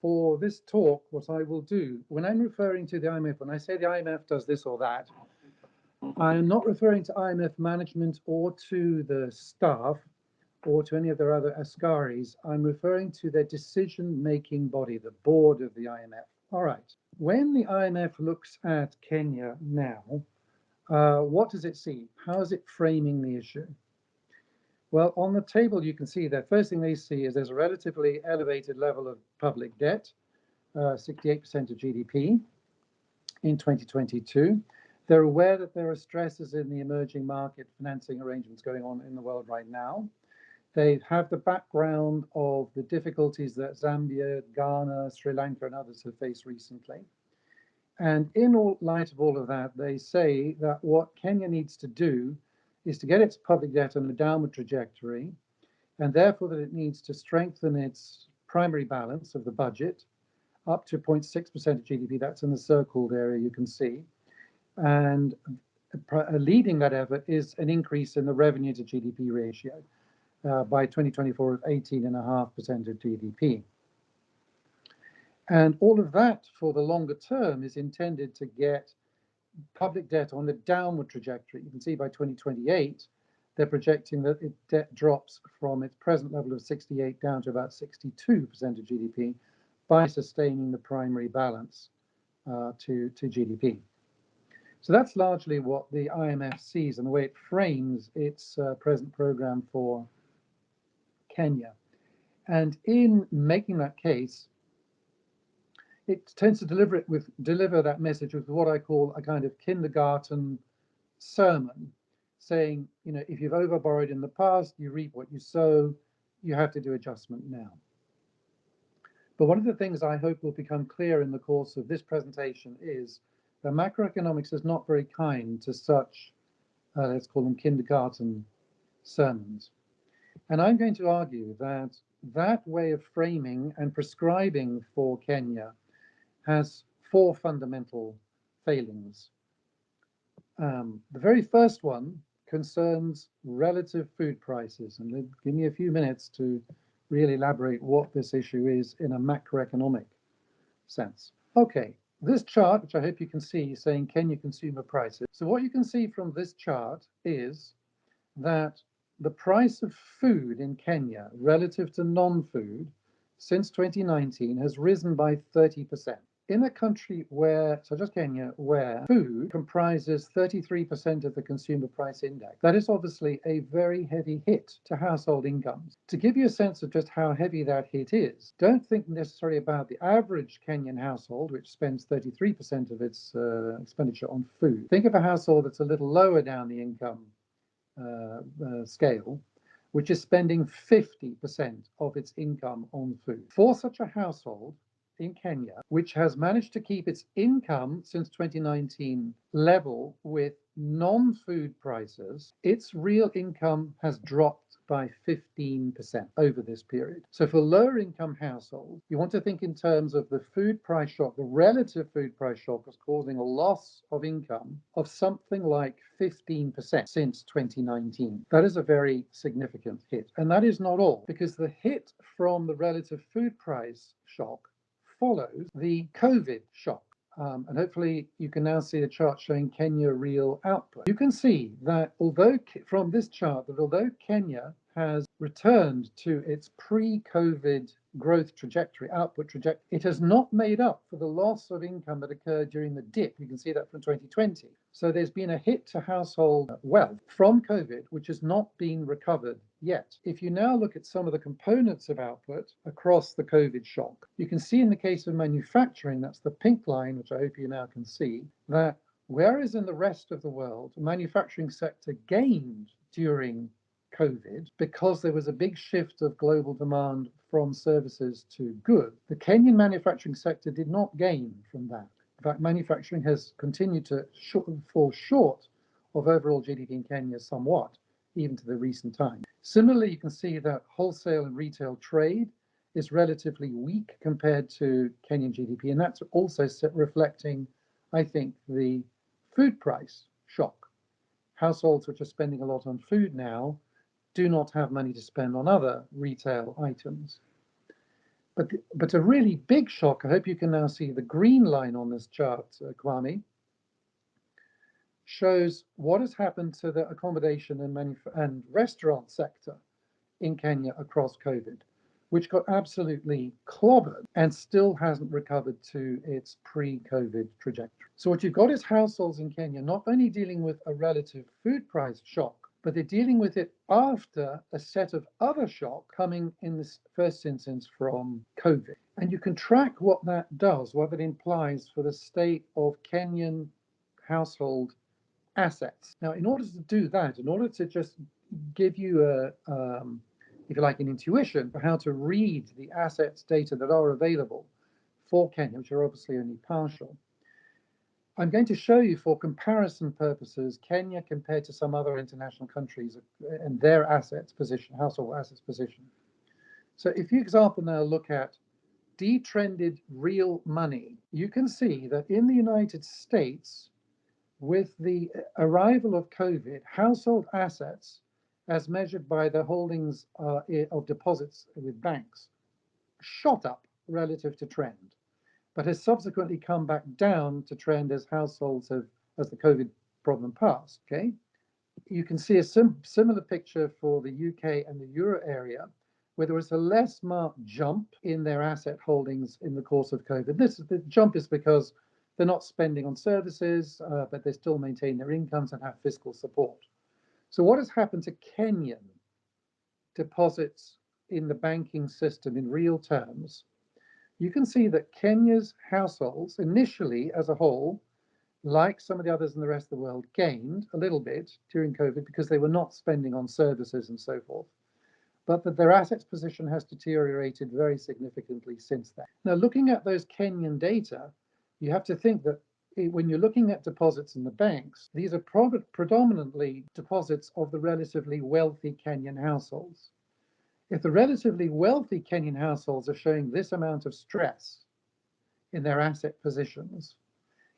For this talk, what I will do, when I'm referring to the IMF, when I say the IMF does this or that, I am not referring to IMF management or to the staff or to any of their other Ascaris. I'm referring to their decision-making body, the board of the IMF. All right. When the IMF looks at Kenya now, what does it see? How is it framing the issue? Well, on the table, you can see that first thing they see is there's a relatively elevated level of public debt, 68% of GDP in 2022. They're aware that there are stresses in the emerging market financing arrangements going on in the world right now. They have the background of the difficulties that Zambia, Ghana, Sri Lanka, and others have faced recently. And in light of all of that, they say that what Kenya needs to do is to get its public debt on a downward trajectory, and therefore that it needs to strengthen its primary balance of the budget up to 0.6% of GDP. That's in the circled area you can see. And leading that effort is an increase in the revenue to GDP ratio by 2024 of 18.5% of GDP. And all of that for the longer term is intended to get public debt on a downward trajectory. You can see by 2028, they're projecting that debt drops from its present level of 68 down to about 62% of GDP by sustaining the primary balance to GDP. So that's largely what the IMF sees and the way it frames its present program for Kenya. And in making that case, it tends to deliver that message with what I call a kind of kindergarten sermon, saying, you know, if you've overborrowed in the past, you reap what you sow, you have to do adjustment now. But one of the things I hope will become clear in the course of this presentation is that macroeconomics is not very kind to such, let's call them kindergarten sermons. And I'm going to argue that that way of framing and prescribing for Kenya has four fundamental failings. The very first one concerns relative food prices. And give me a few minutes to really elaborate what this issue is in a macroeconomic sense. Okay, this chart, which I hope you can see, saying Kenya consumer prices. So what you can see from this chart is that the price of food in Kenya relative to non-food since 2019 has risen by 30%. In a country where, such as Kenya, where food comprises 33% of the consumer price index, that is obviously a very heavy hit to household incomes. To give you a sense of just how heavy that hit is, don't think necessarily about the average Kenyan household, which spends 33% of its expenditure on food. Think of a household that's a little lower down the income scale, which is spending 50% of its income on food. For such a household in Kenya, which has managed to keep its income since 2019 level with non-food prices, its real income has dropped by 15% over this period. So for lower income households, you want to think in terms of the food price shock. The relative food price shock is causing a loss of income of something like 15% since 2019. That is a very significant hit. And that is not all, because the hit from the relative food price shock follows the COVID shock. And hopefully you can now see a chart showing Kenya real output. You can see that from this chart, that although Kenya has returned to its pre-COVID growth trajectory, output trajectory, it has not made up for the loss of income that occurred during the dip. You can see that from 2020. So there's been a hit to household wealth from COVID, which has not been recovered yet. If you now look at some of the components of output across the COVID shock, you can see in the case of manufacturing, that's the pink line, which I hope you now can see, that whereas in the rest of the world, the manufacturing sector gained during COVID because there was a big shift of global demand from services to goods, the Kenyan manufacturing sector did not gain from that. In fact, manufacturing has continued to fall short of overall GDP in Kenya somewhat, even to the recent time. Similarly, you can see that wholesale and retail trade is relatively weak compared to Kenyan GDP, and that's also reflecting, I think, the food price shock. Households which are spending a lot on food now do not have money to spend on other retail items. But a really big shock, I hope you can now see the green line on this chart, Kwame, shows what has happened to the accommodation and restaurant sector in Kenya across COVID, which got absolutely clobbered and still hasn't recovered to its pre-COVID trajectory. So what you've got is households in Kenya not only dealing with a relative food price shock, but they're dealing with it after a set of other shocks coming in this first instance from COVID. And you can track what that does, what it implies for the state of Kenyan household assets. Now, in order to do that, in order to just give you if you like, an intuition for how to read the assets data that are available for Kenya, which are obviously only partial, I'm going to show you for comparison purposes Kenya compared to some other international countries and their assets position, household assets position. So if you, example, now look at detrended real money, you can see that in the United States, with the arrival of COVID, household assets, as measured by the holdings of deposits with banks, shot up relative to trend, but has subsequently come back down to trend as households have, as the COVID problem passed. Okay, you can see a similar picture for the UK and the Euro area, where there was a less marked jump in their asset holdings in the course of COVID. The jump is because they're not spending on services, but they still maintain their incomes and have fiscal support. So what has happened to Kenyan deposits in the banking system in real terms? You can see that Kenya's households initially as a whole, like some of the others in the rest of the world, gained a little bit during COVID because they were not spending on services and so forth, but that their assets position has deteriorated very significantly since then. Now, looking at those Kenyan data, you have to think that when you're looking at deposits in the banks, these are predominantly deposits of the relatively wealthy Kenyan households. If the relatively wealthy Kenyan households are showing this amount of stress in their asset positions,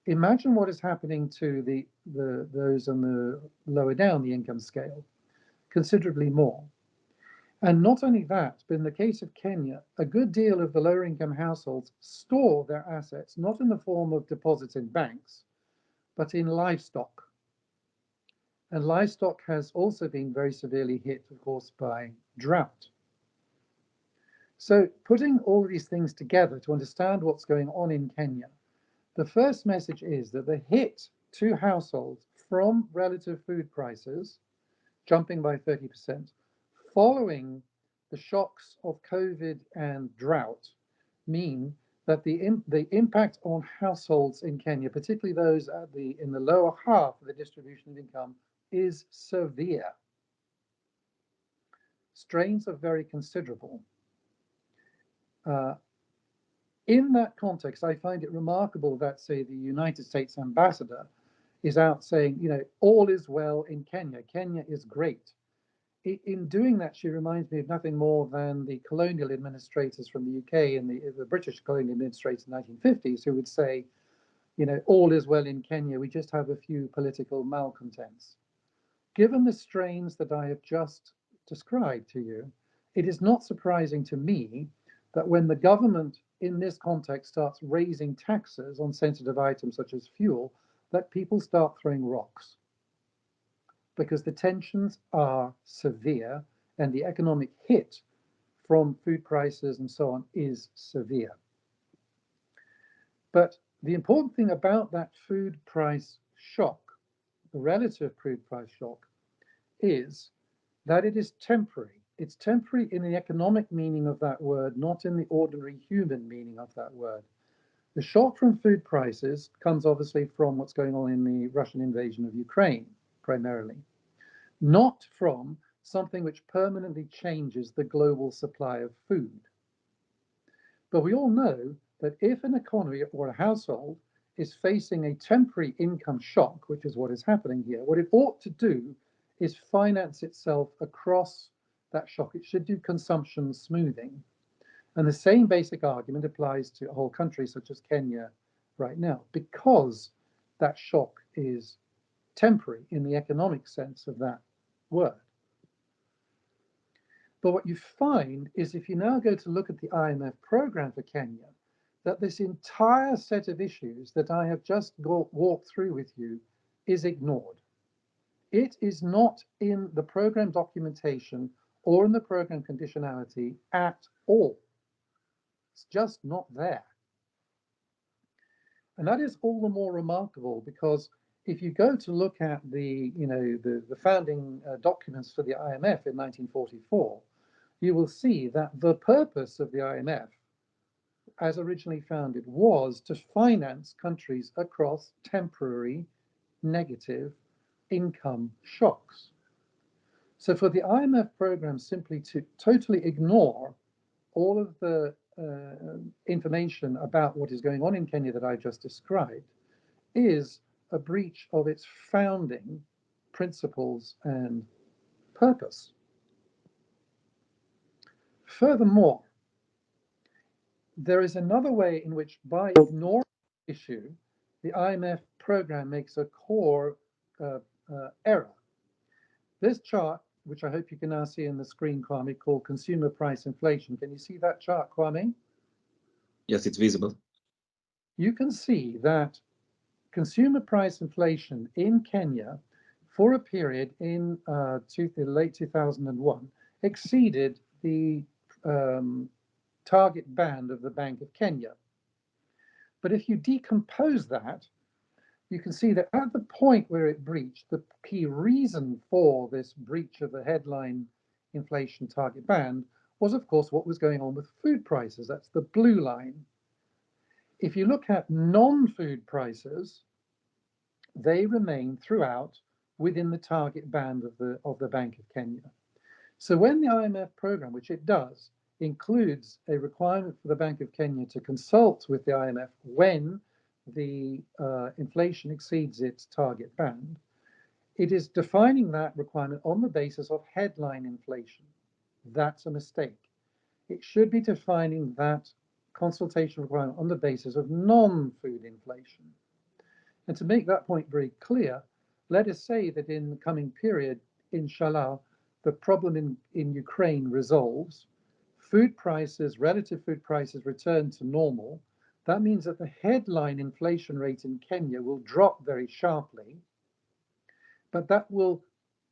imagine what is happening to those on the lower down the income scale, considerably more. And not only that, but in the case of Kenya, a good deal of the lower income households store their assets not in the form of deposits in banks, but in livestock. And livestock has also been very severely hit, of course, by drought. So putting all of these things together to understand what's going on in Kenya, the first message is that the hit to households from relative food prices, jumping by 30%, following the shocks of COVID and drought, mean that the impact on households in Kenya, particularly those in the lower half of the distribution of income, is severe. Strains are very considerable. In that context, I find it remarkable that, say, the United States ambassador is out saying, you know, all is well in Kenya. Kenya is great. In doing that, she reminds me of nothing more than the colonial administrators from the UK and the British colonial administrators in the 1950s who would say, you know, all is well in Kenya, we just have a few political malcontents. Given the strains that I have just described to you, it is not surprising to me that when the government in this context starts raising taxes on sensitive items such as fuel, that people start throwing rocks, because the tensions are severe and the economic hit from food prices and so on is severe. But the important thing about that food price shock, the relative food price shock, is that it is temporary. It's temporary in the economic meaning of that word, not in the ordinary human meaning of that word. The shock from food prices comes obviously from what's going on in the Russian invasion of Ukraine, primarily, not from something which permanently changes the global supply of food. But we all know that if an economy or a household is facing a temporary income shock, which is what is happening here, what it ought to do is finance itself across that shock. It should do consumption smoothing. And the same basic argument applies to a whole country such as Kenya right now, because that shock is temporary in the economic sense of that word. But what you find is if you now go to look at the IMF program for Kenya, that this entire set of issues that I have just walked through with you is ignored. It is not in the program documentation or in the program conditionality at all. It's just not there. And that is all the more remarkable because if you go to look at the founding documents for the IMF in 1944, you will see that the purpose of the IMF, as originally founded, was to finance countries across temporary negative income shocks. So for the IMF program simply to totally ignore all of the information about what is going on in Kenya that I just described is a breach of its founding principles and purpose. Furthermore, there is another way in which, by ignoring the issue, the IMF program makes a core error. This chart, which I hope you can now see in the screen, Kwame, called consumer price inflation. Can you see that chart, Kwame? Yes, it's visible. You can see that consumer price inflation in Kenya for a period in the late 2001 exceeded the target band of the Bank of Kenya. But if you decompose that, you can see that at the point where it breached, the key reason for this breach of the headline inflation target band was, of course, what was going on with food prices. That's the blue line. If you look at non-food prices, they remain throughout within the target band of the Bank of Kenya. So when the IMF program, which it does, includes a requirement for the Bank of Kenya to consult with the IMF when the inflation exceeds its target band, it is defining that requirement on the basis of headline inflation. That's a mistake. It should be defining that consultation requirement on the basis of non-food inflation. And to make that point very clear, let us say that in the coming period, inshallah, the problem in Ukraine resolves, food prices, relative food prices return to normal. That means that the headline inflation rate in Kenya will drop very sharply, but that will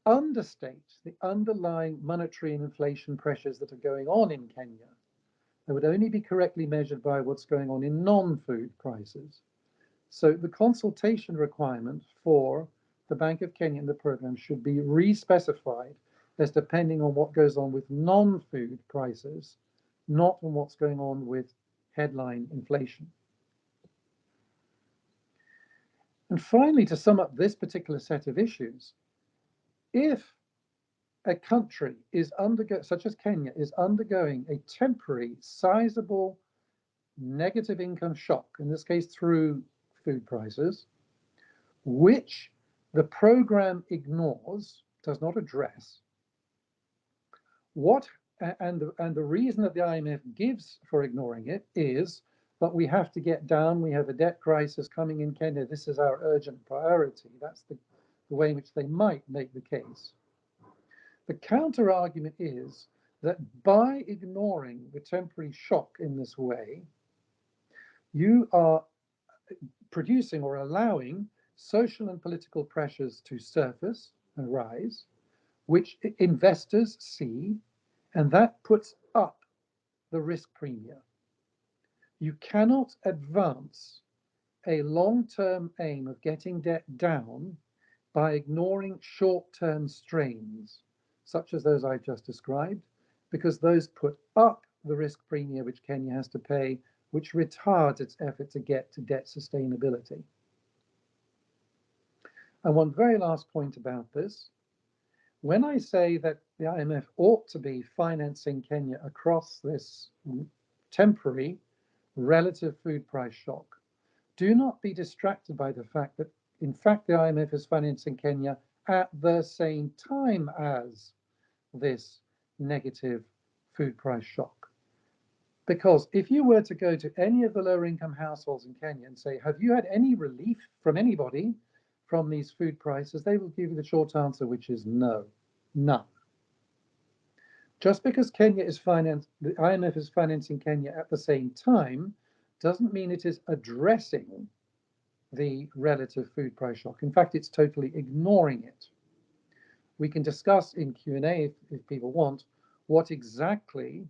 understate the underlying monetary and inflation pressures that are going on in Kenya. They would only be correctly measured by what's going on in non-food prices. So the consultation requirement for the Bank of Kenya in the program should be re-specified as depending on what goes on with non-food prices, not on what's going on with headline inflation. And finally, to sum up this particular set of issues, if a country is such as Kenya, is undergoing a temporary, sizable negative income shock, in this case through food prices, which the program ignores, does not address, and the reason that the IMF gives for ignoring it is that we have to get down, we have a debt crisis coming in Kenya, this is our urgent priority. That's the way in which they might make the case. The counter argument is that by ignoring the temporary shock in this way, you are producing or allowing social and political pressures to surface and rise, which investors see, and that puts up the risk premium. You cannot advance a long-term aim of getting debt down by ignoring short-term strains, such as those I just described, because those put up the risk premium which Kenya has to pay, which retards its effort to get to debt sustainability. And one very last point about this, when I say that the IMF ought to be financing Kenya across this temporary relative food price shock, do not be distracted by the fact that, in fact, the IMF is financing Kenya at the same time as this negative food price shock. Because if you were to go to any of the lower income households in Kenya and say, have you had any relief from anybody from these food prices? They will give you the short answer, which is no, none. Just because Kenya is financed, the IMF is financing Kenya at the same time, doesn't mean it is addressing the relative food price shock. In fact, it's totally ignoring it. We can discuss in Q&A, if people want, what exactly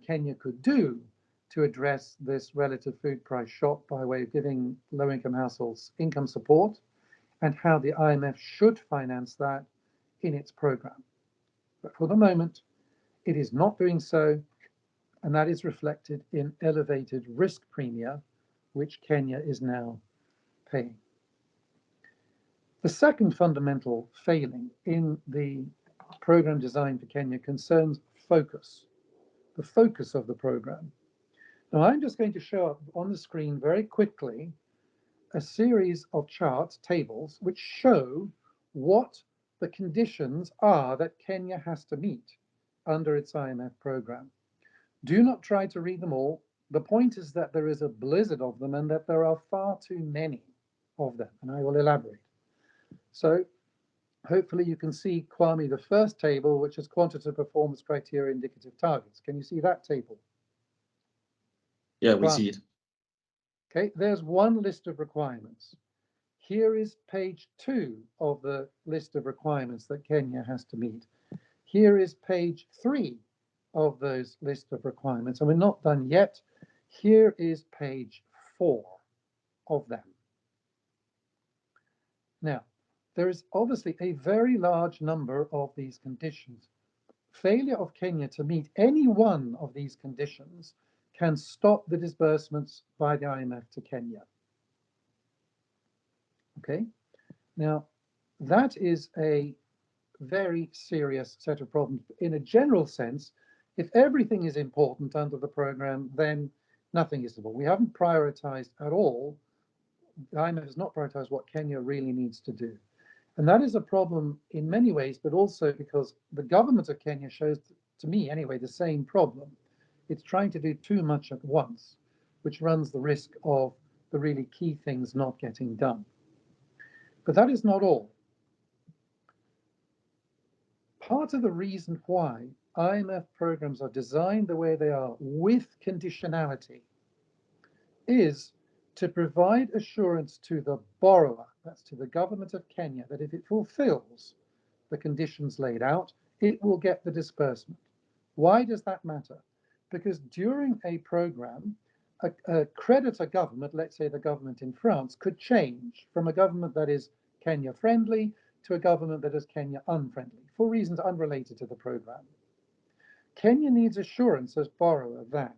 Kenya could do to address this relative food price shock by way of giving low-income households income support, and how the IMF should finance that in its program. But for the moment, it is not doing so, and that is reflected in elevated risk premia, which Kenya is now paying. The second fundamental failing in the program design for Kenya concerns focus, the focus of the program. Now, I'm just going to show up on the screen very quickly a series of charts, tables, which show what the conditions are that Kenya has to meet under its IMF program. Do not try to read them all. The point is that there is a blizzard of them and that there are far too many of them, and I will elaborate. So hopefully you can see, Kwame, the first table, which is quantitative performance criteria indicative targets. Can you see that table? Yeah, we Kwame. see it. Okay, there's one list of requirements. Here is page 2 of the list of requirements that Kenya has to meet. Here is page 3 of those list of requirements, and we're not done yet. Here is page 4 of them. Now, there is obviously a very large number of these conditions. Failure of Kenya to meet any one of these conditions can stop the disbursements by the IMF to Kenya. Okay, now that is a very serious set of problems. In a general sense, if everything is important under the program, then nothing is important. We haven't prioritized at all. The IMF has not prioritized what Kenya really needs to do. And that is a problem in many ways, but also because the government of Kenya shows, to me anyway, the same problem. It's trying to do too much at once, which runs the risk of the really key things not getting done. But that is not all. Part of the reason why IMF programs are designed the way they are with conditionality is to provide assurance to the borrower, that's to the government of Kenya, that if it fulfills the conditions laid out, it will get the disbursement. Why does that matter? Because during a program, a creditor government, let's say the government in France, could change from a government that is Kenya friendly to a government that is Kenya unfriendly, for reasons unrelated to the program. Kenya needs assurance as borrower that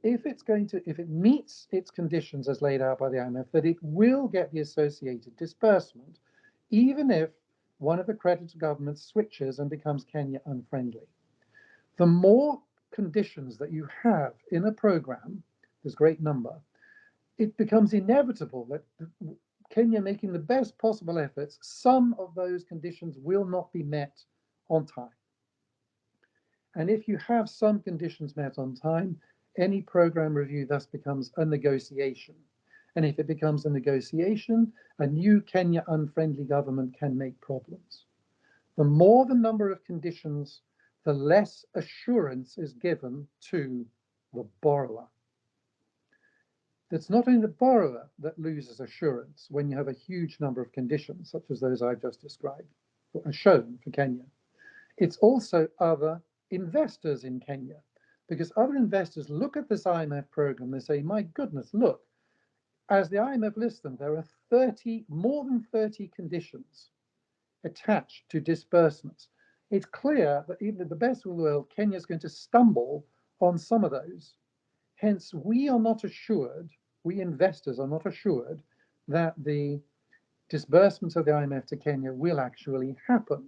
if it meets its conditions as laid out by the IMF, that it will get the associated disbursement, even if one of the creditor governments switches and becomes Kenya unfriendly. The more conditions that you have in a program, this great number, it becomes inevitable that Kenya, making the best possible efforts, some of those conditions will not be met on time. And if you have some conditions met on time, any program review thus becomes a negotiation. And if it becomes a negotiation, a new Kenya unfriendly government can make problems. The more the number of conditions, the less assurance is given to the borrower. It's not only the borrower that loses assurance when you have a huge number of conditions, such as those I've just described, are shown for Kenya. It's also other investors in Kenya, because other investors look at this IMF program, they say, my goodness, look, as the IMF lists them, there are more than 30 conditions attached to disbursements. It's clear that even in the best of the world, Kenya is going to stumble on some of those. Hence, we are not assured, we investors are not assured that the disbursements of the IMF to Kenya will actually happen.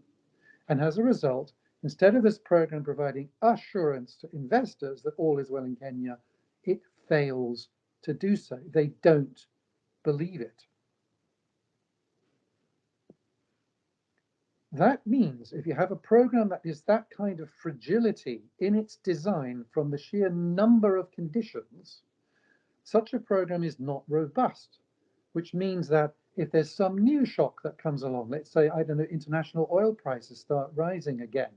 And as a result, instead of this program providing assurance to investors that all is well in Kenya, it fails to do so. They don't believe it. That means if you have a program that is that kind of fragility in its design from the sheer number of conditions, such a program is not robust, which means that if there's some new shock that comes along, let's say, I don't know, international oil prices start rising again,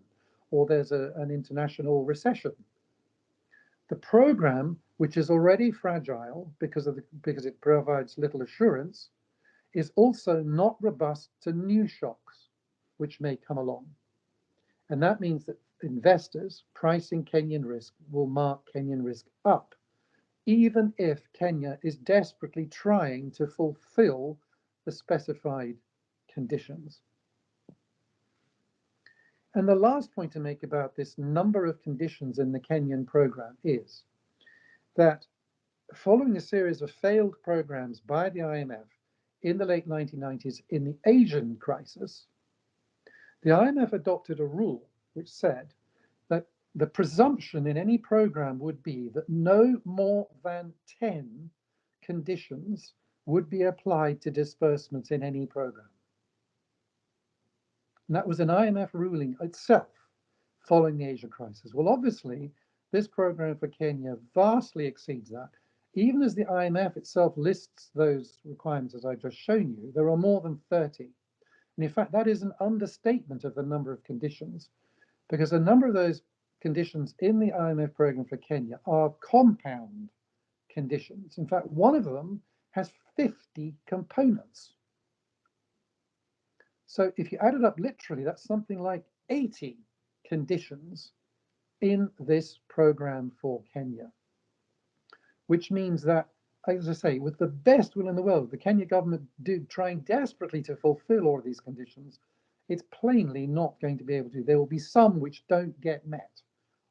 or there's an international recession. The program, which is already fragile because it provides little assurance, is also not robust to new shocks which may come along. And that means that investors pricing Kenyan risk will mark Kenyan risk up, even if Kenya is desperately trying to fulfill the specified conditions. And the last point to make about this number of conditions in the Kenyan program is that following a series of failed programs by the IMF in the late 1990s in the Asian crisis, the IMF adopted a rule which said that the presumption in any program would be that no more than 10 conditions would be applied to disbursements in any program. And that was an IMF ruling itself following the Asia crisis. Well, obviously, this program for Kenya vastly exceeds that. Even as the IMF itself lists those requirements, as I've just shown you, there are more than 30. And in fact, that is an understatement of the number of conditions, because a number of those conditions in the IMF program for Kenya are compound conditions. In fact, one of them has 50 components. So if you add it up literally, that's something like 80 conditions in this program for Kenya, which means that, as I say, with the best will in the world, the Kenya government trying desperately to fulfill all of these conditions, it's plainly not going to be able to. There will be some which don't get met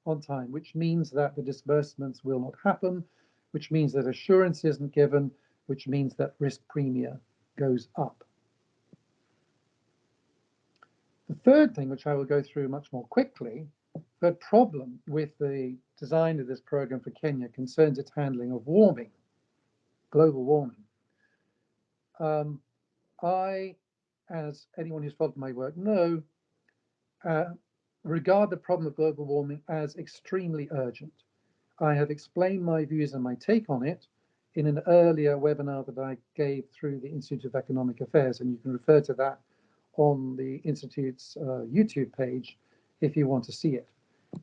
on time, which means that the disbursements will not happen, which means that assurance isn't given, which means that risk premia goes up. The third thing, which I will go through much more quickly, the problem with the design of this program for Kenya concerns its handling of warming, global warming. I, as anyone who's followed my work know, regard the problem of global warming as extremely urgent. I have explained my views and my take on it in an earlier webinar that I gave through the Institute of Economic Affairs, and you can refer to that on the Institute's YouTube page if you want to see it.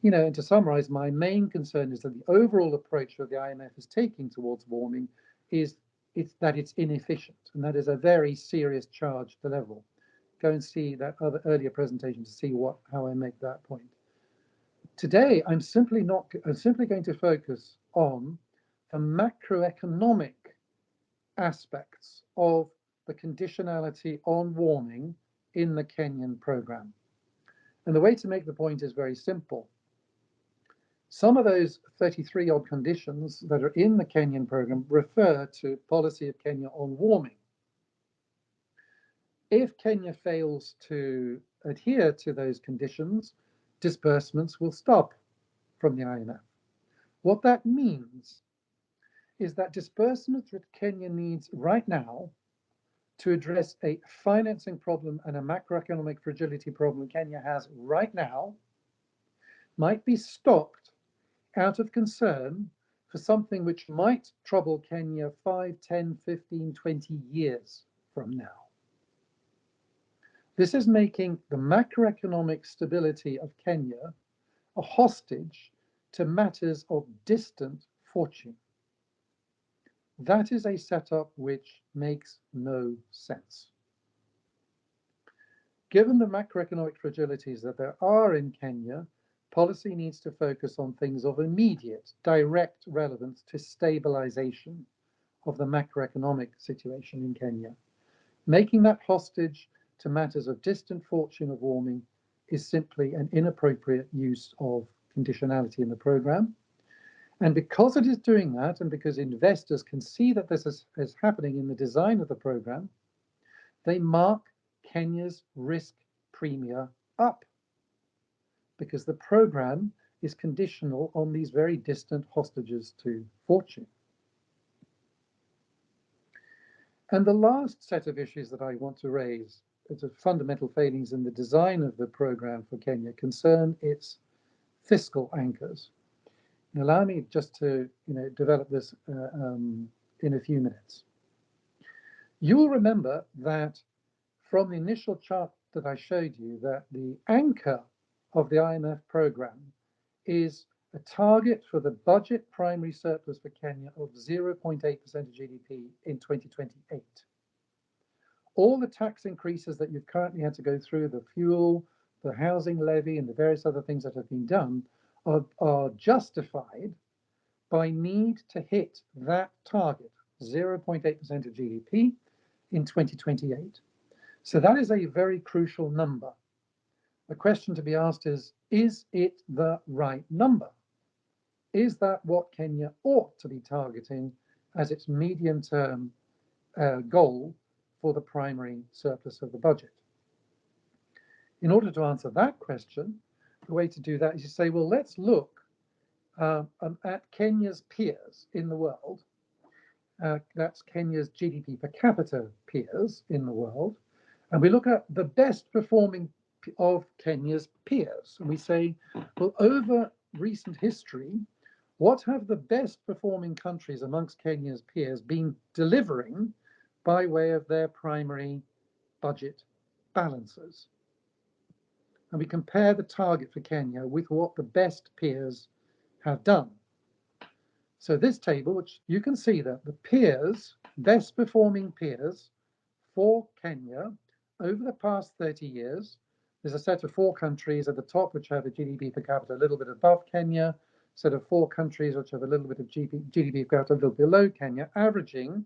You know, and to summarize, my main concern is that the overall approach that the IMF is taking towards warming is that it's inefficient, and that is a very serious charge to level. Go and see that other earlier presentation to see how I make that point. Today, I'm simply going to focus on the macroeconomic aspects of the conditionality on warming in the Kenyan program. And the way to make the point is very simple. Some of those 33 odd conditions that are in the Kenyan program refer to policy of Kenya on warming. If Kenya fails to adhere to those conditions, disbursements will stop from the IMF. What that means is that disbursements that Kenya needs right now to address a financing problem and a macroeconomic fragility problem Kenya has right now might be stopped out of concern for something which might trouble Kenya 5, 10, 15, 20 years from now. This is making the macroeconomic stability of Kenya a hostage to matters of distant fortune. That is a setup which makes no sense. Given the macroeconomic fragilities that there are in Kenya, policy needs to focus on things of immediate, direct relevance to stabilization of the macroeconomic situation in Kenya. Making that hostage to matters of distant fortune of warming is simply an inappropriate use of conditionality in the program. And because it is doing that, and because investors can see that this is happening in the design of the program, they mark Kenya's risk premia up, because the program is conditional on these very distant hostages to fortune. And the last set of issues that I want to raise as fundamental failings in the design of the program for Kenya concern its fiscal anchors. And allow me just to develop this in a few minutes. You will remember that from the initial chart that I showed you, that the anchor of the IMF program is a target for the budget primary surplus for Kenya of 0.8% of GDP in 2028. All the tax increases that you've currently had to go through, the fuel, the housing levy, and the various other things that have been done, are justified by need to hit that target, 0.8% of GDP in 2028. So that is a very crucial number. The question to be asked is it the right number? Is that what Kenya ought to be targeting as its medium-term goal for the primary surplus of the budget? In order to answer that question, the way to do that is to say, well, let's look at Kenya's peers in the world. That's Kenya's GDP per capita peers in the world. And we look at the best performing of Kenya's peers. And we say, well, over recent history, what have the best performing countries amongst Kenya's peers been delivering by way of their primary budget balances? And we compare the target for Kenya with what the best peers have done. So this table, which you can see that the peers, best performing peers for Kenya over the past 30 years, there's a set of 4 countries at the top which have a GDP per capita a little bit above Kenya, set of 4 countries which have a little bit of GDP per capita a little below Kenya, averaging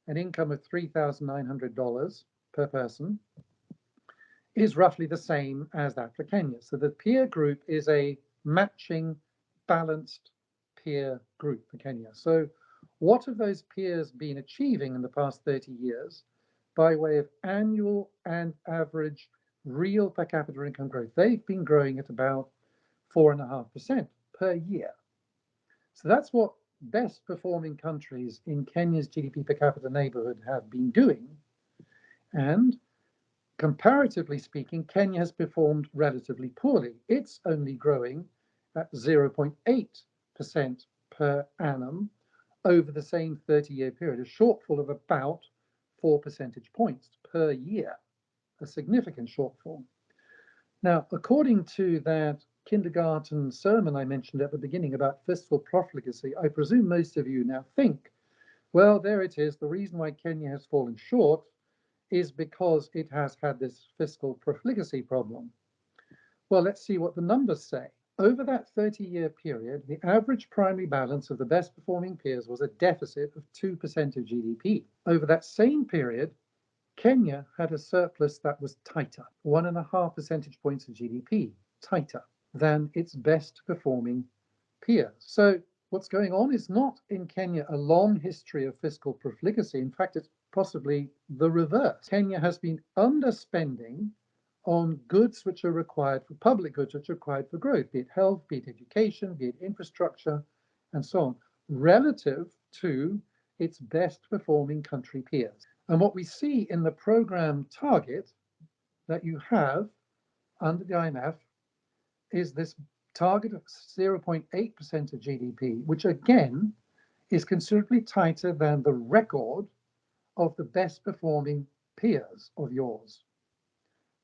an income of $3,900 per person, is roughly the same as that for Kenya. So the peer group is a matching, balanced peer group for Kenya. So what have those peers been achieving in the past 30 years by way of annual and average real per capita income growth? They've been growing at about 4.5% per year. So that's what best performing countries in Kenya's GDP per capita neighborhood have been doing. And comparatively speaking, Kenya has performed relatively poorly. It's only growing at 0.8% per annum over the same 30-year period, a shortfall of about 4 percentage points per year, a significant shortfall. Now, according to that kindergarten sermon I mentioned at the beginning about fiscal profligacy, I presume most of you now think, well, there it is. The reason why Kenya has fallen short is because it has had this fiscal profligacy problem. Well, let's see what the numbers say. Over that 30-year period, the average primary balance of the best performing peers was a deficit of 2% of GDP. Over that same period, Kenya had a surplus that was tighter, 1.5 percentage points of GDP, tighter than its best performing peers. So what's going on is not in Kenya a long history of fiscal profligacy. In fact, it's possibly the reverse. Kenya has been underspending on goods which are required for public goods which are required for growth, be it health, be it education, be it infrastructure, and so on, relative to its best performing country peers. And what we see in the program target that you have under the IMF is this target of 0.8% of GDP, which again is considerably tighter than the record of the best performing peers of yours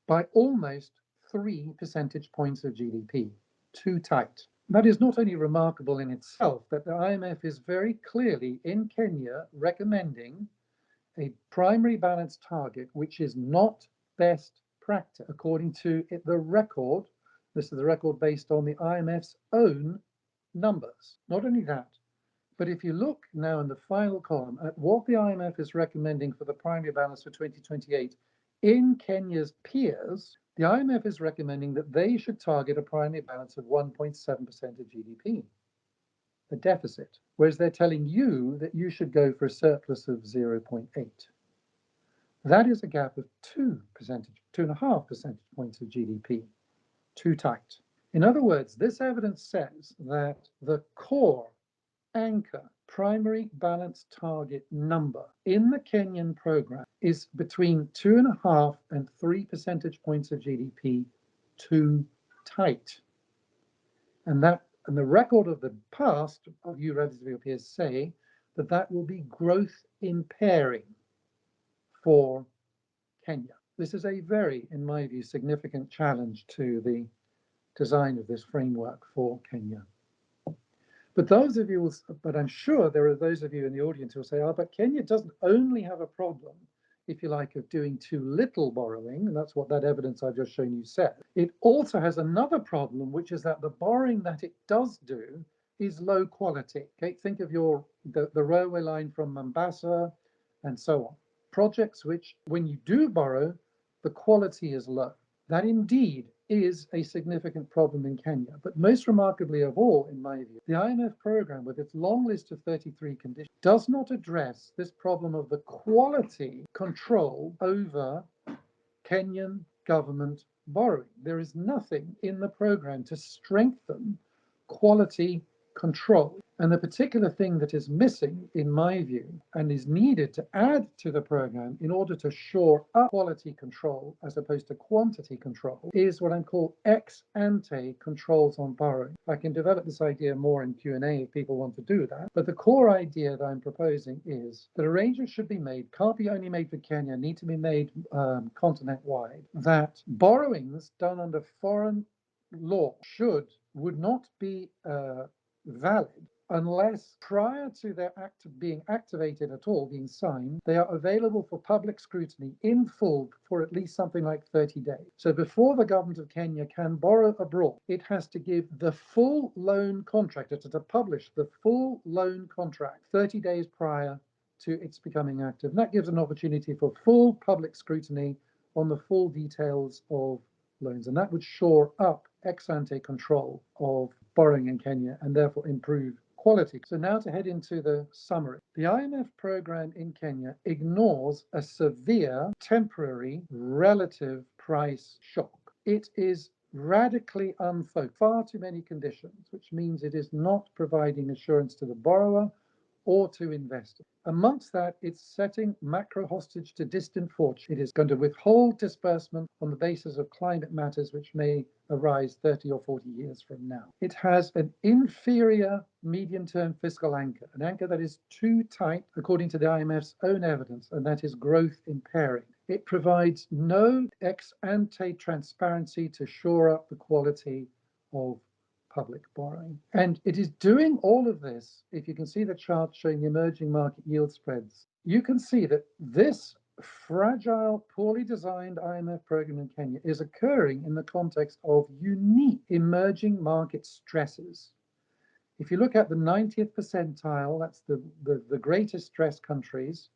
by almost 3 percentage points of GDP, too tight. That is not only remarkable in itself, but the IMF is very clearly in Kenya recommending a primary balance target which is not best practice according to the record. This is the record based on the IMF's own numbers. Not only that, but if you look now in the final column at what the IMF is recommending for the primary balance for 2028 in Kenya's peers, the IMF is recommending that they should target a primary balance of 1.7% of GDP, a deficit, whereas they're telling you that you should go for a surplus of 0.8. That is a gap of 2.5 percentage points of GDP, too tight. In other words, this evidence says that the core anchor primary balance target number in the Kenyan program is between 2.5 and 3 percentage points of GDP, too tight. And the record of the past of you relative to your peers say that that will be growth impairing for Kenya. This is a very, in my view, significant challenge to the design of this framework for Kenya. But I'm sure there are those of you in the audience who will say, oh, but Kenya doesn't only have a problem, if you like, of doing too little borrowing, and that's what that evidence I've just shown you said. It also has another problem, which is that the borrowing that it does do is low quality. Okay, think of the railway line from Mombasa and so on. Projects which, when you do borrow, the quality is low. That indeed is a significant problem in Kenya. But most remarkably of all, in my view, the IMF program, with its long list of 33 conditions, does not address this problem of the quality control over Kenyan government borrowing. There is nothing in the program to strengthen quality control. And the particular thing that is missing, in my view, and is needed to add to the program in order to shore up quality control as opposed to quantity control, is what I'm called ex ante controls on borrowing. I can develop this idea more in Q&A if people want to do that. But the core idea that I'm proposing is that arrangements should be made, can't be only made for Kenya, need to be made continent-wide, that borrowings done under foreign law would not be valid unless prior to their act being activated at all, being signed, they are available for public scrutiny in full for at least something like 30 days. So before the government of Kenya can borrow abroad, it has to give the full loan contract, it's to publish the full loan contract 30 days prior to its becoming active. And that gives an opportunity for full public scrutiny on the full details of loans. And that would shore up ex ante control of borrowing in Kenya and therefore improve quality. So now to head into the summary. The IMF program in Kenya ignores a severe temporary relative price shock. It is radically unfocused, far too many conditions, which means it is not providing assurance to the borrower or to investors. Amongst that, it's setting macro hostage to distant fortune. It is going to withhold disbursement on the basis of climate matters which may arise 30 or 40 years from now. It has an inferior medium-term fiscal anchor, an anchor that is too tight, according to the IMF's own evidence, and that is growth impairing. It provides no ex-ante transparency to shore up the quality of public borrowing. And it is doing all of this. If you can see the chart showing the emerging market yield spreads, you can see that this fragile, poorly designed IMF program in Kenya is occurring in the context of unique emerging market stresses. If you look at the 90th percentile, that's the greatest stress countries,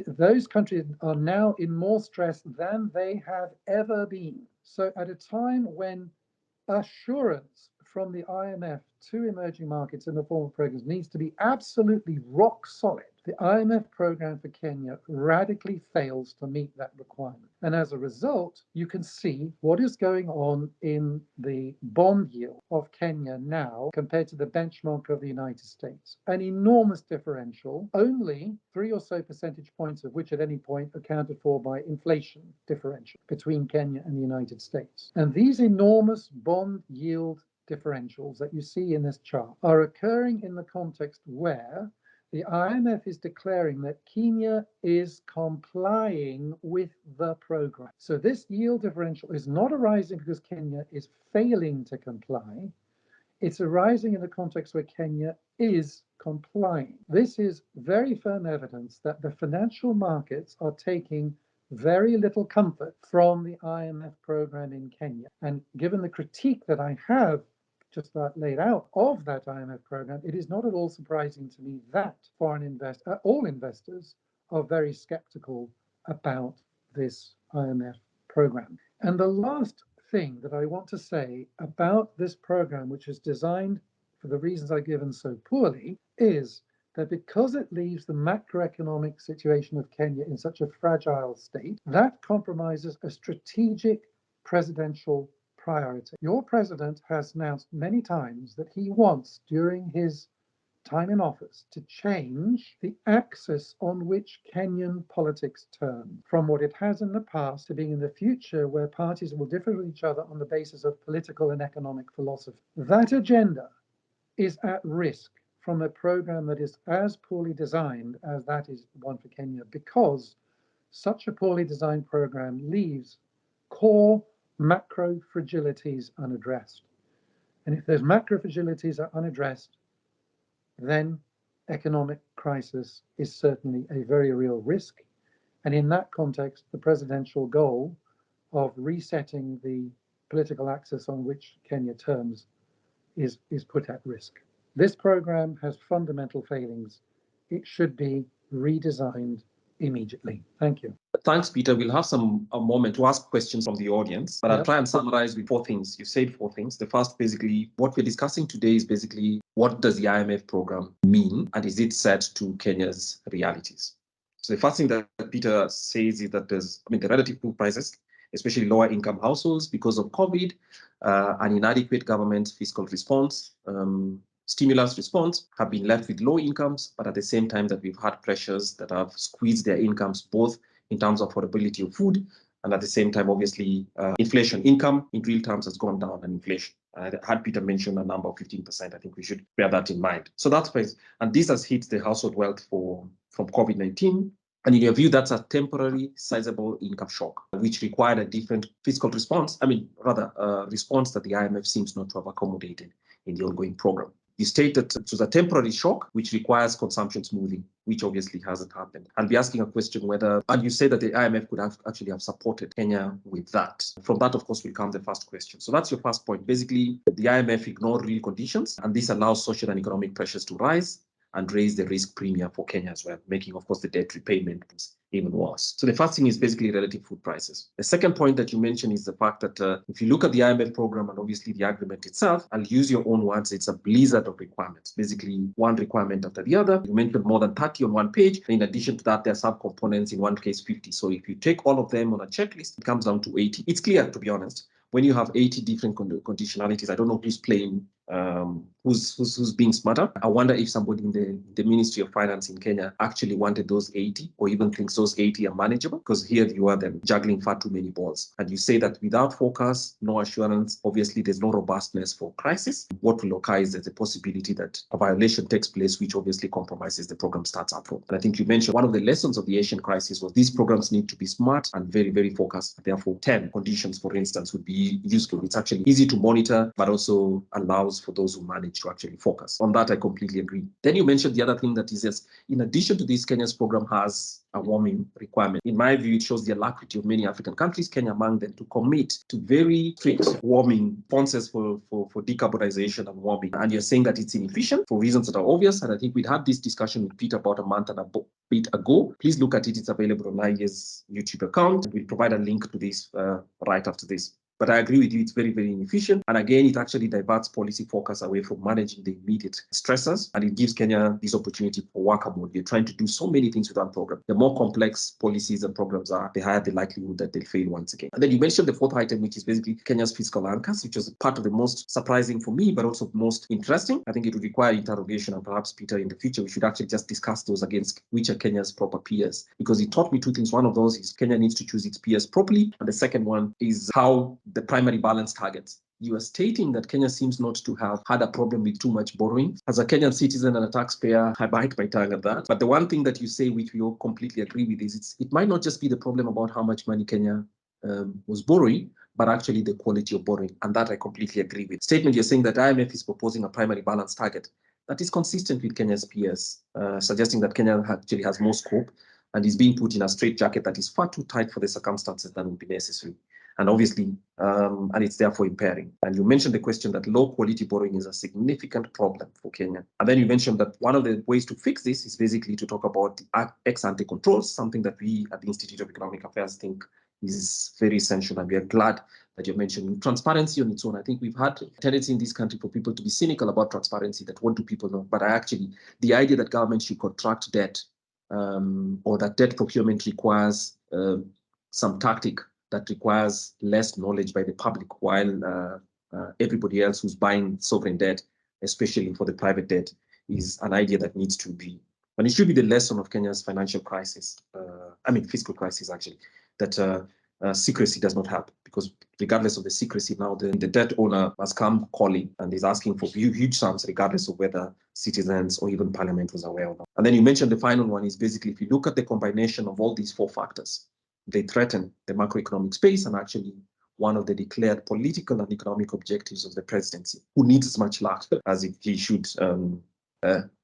those countries are now in more stress than they have ever been. So at a time when assurance from the IMF to emerging markets in the form of programs needs to be absolutely rock solid. The IMF program for Kenya radically fails to meet that requirement. And as a result, you can see what is going on in the bond yield of Kenya now compared to the benchmark of the United States. An enormous differential, only 3 or so percentage points of which at any point accounted for by inflation differential between Kenya and the United States. And these enormous bond yield differentials that you see in this chart are occurring in the context where the IMF is declaring that Kenya is complying with the program. So this yield differential is not arising because Kenya is failing to comply. It's arising in the context where Kenya is complying. This is very firm evidence that the financial markets are taking very little comfort from the IMF program in Kenya. And given the critique that I have just laid out of that IMF program, it is not at all surprising to me that all investors are very skeptical about this IMF program. And the last thing that I want to say about this program, which is designed for the reasons I've given so poorly, is that because it leaves the macroeconomic situation of Kenya in such a fragile state, that compromises a strategic presidential priority. Your president has announced many times that he wants, during his time in office, to change the axis on which Kenyan politics turn from what it has in the past to being in the future where parties will differ with each other on the basis of political and economic philosophy. That agenda is at risk from a program that is as poorly designed as that is one for Kenya, because such a poorly designed program leaves core macro fragilities unaddressed. And if those macro fragilities are unaddressed, then economic crisis is certainly a very real risk. And in that context, the presidential goal of resetting the political axis on which Kenya turns is put at risk. This program has fundamental failings. It should be redesigned immediately. Thank you. Thanks, Peter. We'll have a moment to ask questions from the audience, but I'll try and summarize with 4 things. You said 4 things. The first, basically, what we're discussing today is basically what does the IMF program mean, and is it set to Kenya's realities? So the first thing that Peter says is that the relative food prices, especially lower income households because of COVID, an inadequate government fiscal response, stimulus response, have been left with low incomes, but at the same time that we've had pressures that have squeezed their incomes, both in terms of affordability of food, and at the same time, obviously, inflation. Income in real terms has gone down, and inflation. I had Peter mention a number of 15%. I think we should bear that in mind. So that's why, and this has hit the household wealth from COVID-19. And in your view, that's a temporary, sizable income shock, which required a different fiscal response. Rather, a response that the IMF seems not to have accommodated in the ongoing program. You state that it was a temporary shock, which requires consumption smoothing, which obviously hasn't happened. I'll be asking a question whether, and you say that the IMF could actually have supported Kenya with that. From that, of course, will come the first question. So that's your first point. Basically, the IMF ignored real conditions, and this allows social and economic pressures to rise and raise the risk premium for Kenya as well, making, of course, the debt repayment even worse. So the first thing is basically relative food prices. The second point that you mentioned is the fact that if you look at the IMF program and obviously the agreement itself, I'll use your own words, it's a blizzard of requirements, basically one requirement after the other. You mentioned more than 30 on one page. In addition to that, there are subcomponents, in one case 50. So if you take all of them on a checklist, it comes down to 80. It's clear, to be honest. When you have 80 different conditionalities, I don't know who's playing, who's being smarter. I wonder if somebody in the Ministry of Finance in Kenya actually wanted those 80, or even thinks those 80 are manageable, because here you are then juggling far too many balls. And you say that without focus, no assurance, obviously there's no robustness for crisis. What will occur is there's a possibility that a violation takes place, which obviously compromises the program starts up from. And I think you mentioned one of the lessons of the Asian crisis was these programs need to be smart and very, very focused. Therefore, 10 conditions, for instance, would be useful. It's actually easy to monitor, but also allows for those who manage to actually focus. On that, I completely agree. Then you mentioned the other thing that is, yes, in addition to this, Kenya's program has a warming requirement. In my view, it shows the alacrity of many African countries, Kenya among them, to commit to very strict warming responses for decarbonization and warming. And you're saying that it's inefficient for reasons that are obvious. And I think we'd had this discussion with Peter about a month and a bit ago. Please look at it. It's available on IEA's YouTube account. We'll provide a link to this right after this. But I agree with you, it's very, very inefficient. And again, it actually diverts policy focus away from managing the immediate stressors, and it gives Kenya this opportunity for worker mode. You're trying to do so many things with one program. The more complex policies and programs are, the higher the likelihood that they'll fail once again. And then you mentioned the fourth item, which is basically Kenya's fiscal anchors, which was part of the most surprising for me, but also most interesting. I think it would require interrogation, and perhaps, Peter, in the future, we should actually just discuss those against which are Kenya's proper peers, because it taught me 2 things. One of those is Kenya needs to choose its peers properly. And the second one is how the primary balance targets. You are stating that Kenya seems not to have had a problem with too much borrowing. As a Kenyan citizen and a taxpayer, I bite my tongue at that. But the one thing that you say, which we all completely agree with, is it might not just be the problem about how much money Kenya was borrowing, but actually the quality of borrowing. And that I completely agree with. Statement, you're saying that IMF is proposing a primary balance target that is consistent with Kenya's peers, suggesting that Kenya actually has more scope and is being put in a straitjacket that is far too tight for the circumstances that would be necessary. And obviously, and it's therefore impairing. And you mentioned the question that low quality borrowing is a significant problem for Kenya. And then you mentioned that one of the ways to fix this is basically to talk about the ex-ante controls, something that we at the Institute of Economic Affairs think is very essential. And we are glad that you're mentioning transparency on its own. I think we've had a tendency in this country for people to be cynical about transparency, that what do people know? But the idea that government should contract debt or that debt procurement requires some tactic that requires less knowledge by the public, while everybody else who's buying sovereign debt, especially for the private debt, is an idea that needs to be, and it should be the lesson of Kenya's financial crisis, fiscal crisis actually, that secrecy does not help, because regardless of the secrecy now, the debt owner has come calling and is asking for huge sums, regardless of whether citizens or even parliament was aware of. And then you mentioned the final one is basically, if you look at the combination of all these 4 factors, they threaten the macroeconomic space and actually one of the declared political and economic objectives of the presidency, who needs as much luck as if he should,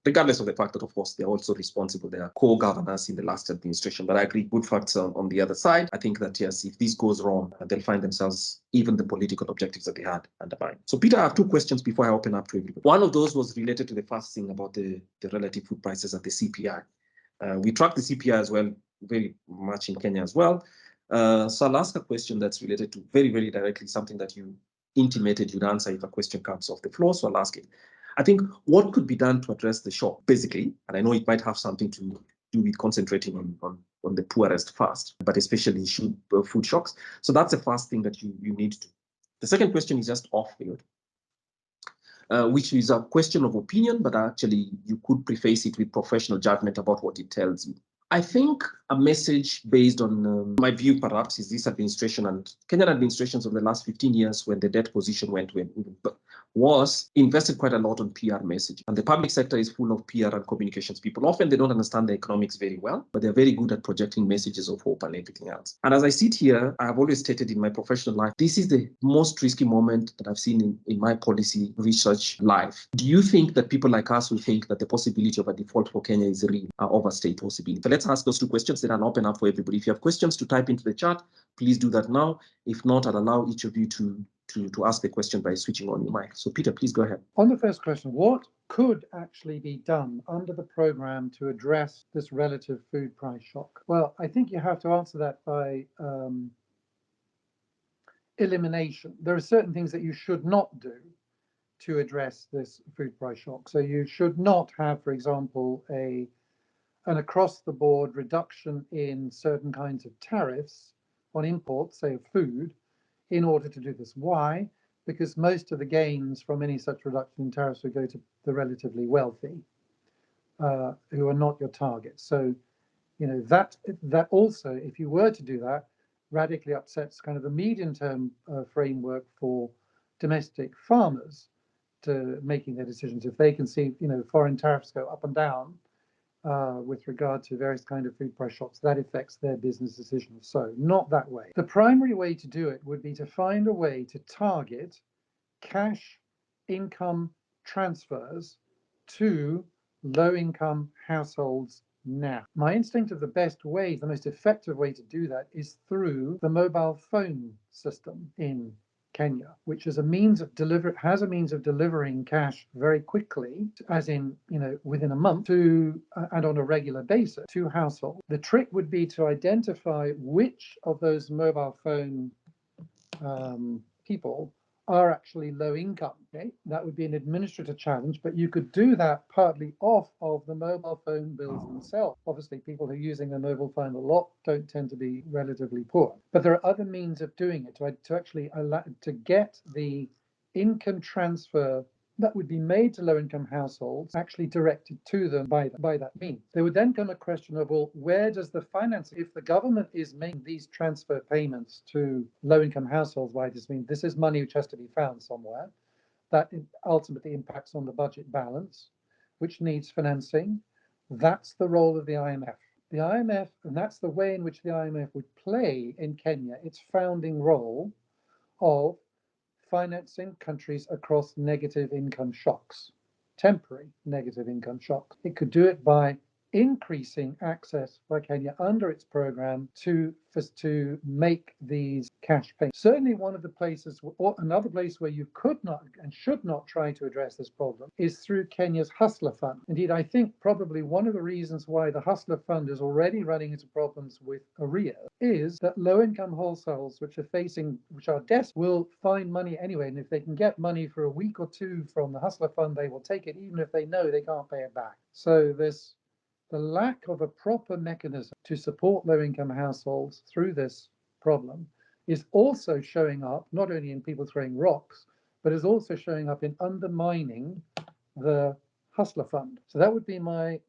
regardless of the fact that, of course, they're also responsible. They are co-governors in the last administration. But I agree, good facts on the other side. I think that, yes, if this goes wrong, they'll find themselves, even the political objectives that they had, undermined. So, Peter, I have two questions before I open up to everybody. One of those was related to the first thing about the relative food prices at the CPI. We track the CPI as well, very much in Kenya as well. So I'll ask a question that's related to very, very directly something that you intimated you'd answer if a question comes off the floor. So I'll ask it. I think what could be done to address the shock, basically, and I know it might have something to do with concentrating on the poorest first, but especially food shocks. So that's the first thing that you need to do. The second question is just off-field, which is a question of opinion, but actually you could preface it with professional judgment about what it tells you. I think a message based on my view, perhaps, is this administration and Kenyan administrations of the last 15 years, when the debt position went was invested quite a lot on PR messaging. And the public sector is full of PR and communications people. Often they don't understand the economics very well, but they're very good at projecting messages of hope and everything else. And as I sit here, I have always stated in my professional life, this is the most risky moment that I've seen in my policy research life. Do you think that people like us who think that the possibility of a default for Kenya is real are overstate possibility? So let's ask those two questions, then I'll open up for everybody. If you have questions to type into the chat, please do that now. If not, I'll allow each of you to ask the question by switching on your mic. So Peter, please go ahead. On the first question, what could actually be done under the program to address this relative food price shock? Well, I think you have to answer that by elimination. There are certain things that you should not do to address this food price shock. So you should not have, for example, an across-the-board reduction in certain kinds of tariffs on imports, say of food, in order to do this. Why? Because most of the gains from any such reduction in tariffs would go to the relatively wealthy, who are not your target. So, you know, that also, if you were to do that, radically upsets kind of the medium-term framework for domestic farmers to making their decisions. If they can see, you know, foreign tariffs go up and down with regard to various kind of food price shocks, that affects their business decisions. So not that way. The primary way to do it would be to find a way to target cash income transfers to low-income households now. My instinct of the best way, the most effective way to do that is through the mobile phone system in Kenya, which is a means of delivering cash very quickly, as in, you know, within a month, to and on a regular basis to households. The trick would be to identify which of those mobile phone people are actually low income. Okay, that would be an administrative challenge, but you could do that partly off of the mobile phone bills themselves. Obviously, people who are using their mobile phone a lot don't tend to be relatively poor, but there are other means of doing it to actually allow to get the income transfer that would be made to low-income households actually directed to them by that means. There would then come a question of, well, where does the financing, if the government is making these transfer payments to low-income households, why does this mean this is money which has to be found somewhere, that ultimately impacts on the budget balance, which needs financing. That's the role of the IMF. The IMF, and that's the way in which the IMF would play in Kenya its founding role of financing countries across negative income shocks, temporary negative income shocks. It could do it by increasing access by Kenya under its program to make these cash payments. Certainly one of the places, or another place where you could not and should not try to address this problem is through Kenya's Hustler Fund. Indeed, I think probably one of the reasons why the Hustler Fund is already running into problems with arrears is that low-income households which are desperate will find money anyway, and if they can get money for a week or two from the Hustler Fund, they will take it even if they know they can't pay it back. So the lack of a proper mechanism to support low-income households through this problem is also showing up not only in people throwing rocks, but is also showing up in undermining the Hustler Fund. So that would be my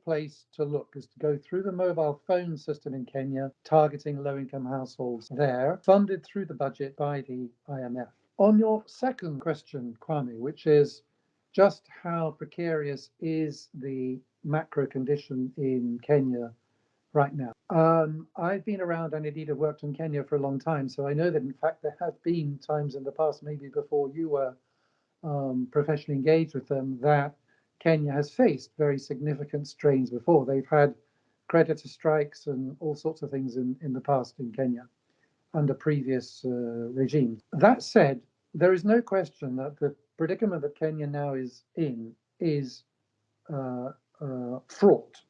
place to look, is to go through the mobile phone system in Kenya, targeting low-income households there, funded through the budget by the IMF. On your second question, Kwame, which is just how precarious is the macro condition in Kenya right now. I've been around and indeed have worked in Kenya for a long time, so I know that in fact there have been times in the past, maybe before you were professionally engaged with them, that Kenya has faced very significant strains before. They've had creditor strikes and all sorts of things in the past in Kenya under previous regimes. That said, there is no question that the predicament that Kenya now is in is fraught,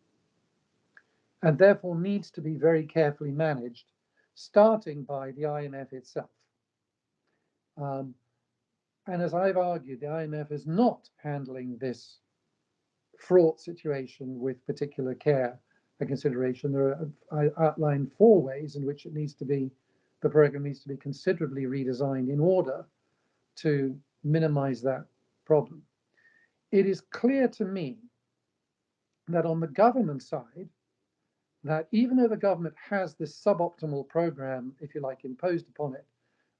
and therefore needs to be very carefully managed, starting by the IMF itself. And as I've argued, the IMF is not handling this fraught situation with particular care and consideration. I outlined 4 ways in which the program needs to be considerably redesigned in order to minimize that problem. It is clear to me that on the government side, that even though the government has this suboptimal program, if you like, imposed upon it,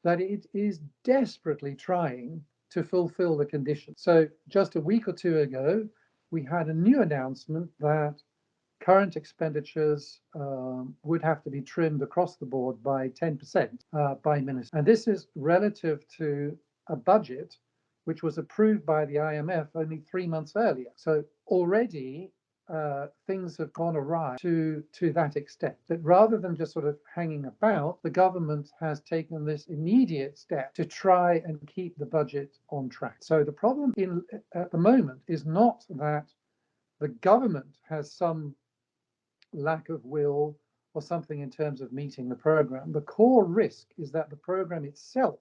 that it is desperately trying to fulfill the conditions. So just a week or 2 ago, we had a new announcement that current expenditures would have to be trimmed across the board by 10% by minister. And this is relative to a budget which was approved by the IMF only 3 months earlier. So already things have gone awry to that extent. That rather than just sort of hanging about, the government has taken this immediate step to try and keep the budget on track. So the problem at the moment is not that the government has some lack of will or something in terms of meeting the program. The core risk is that the program itself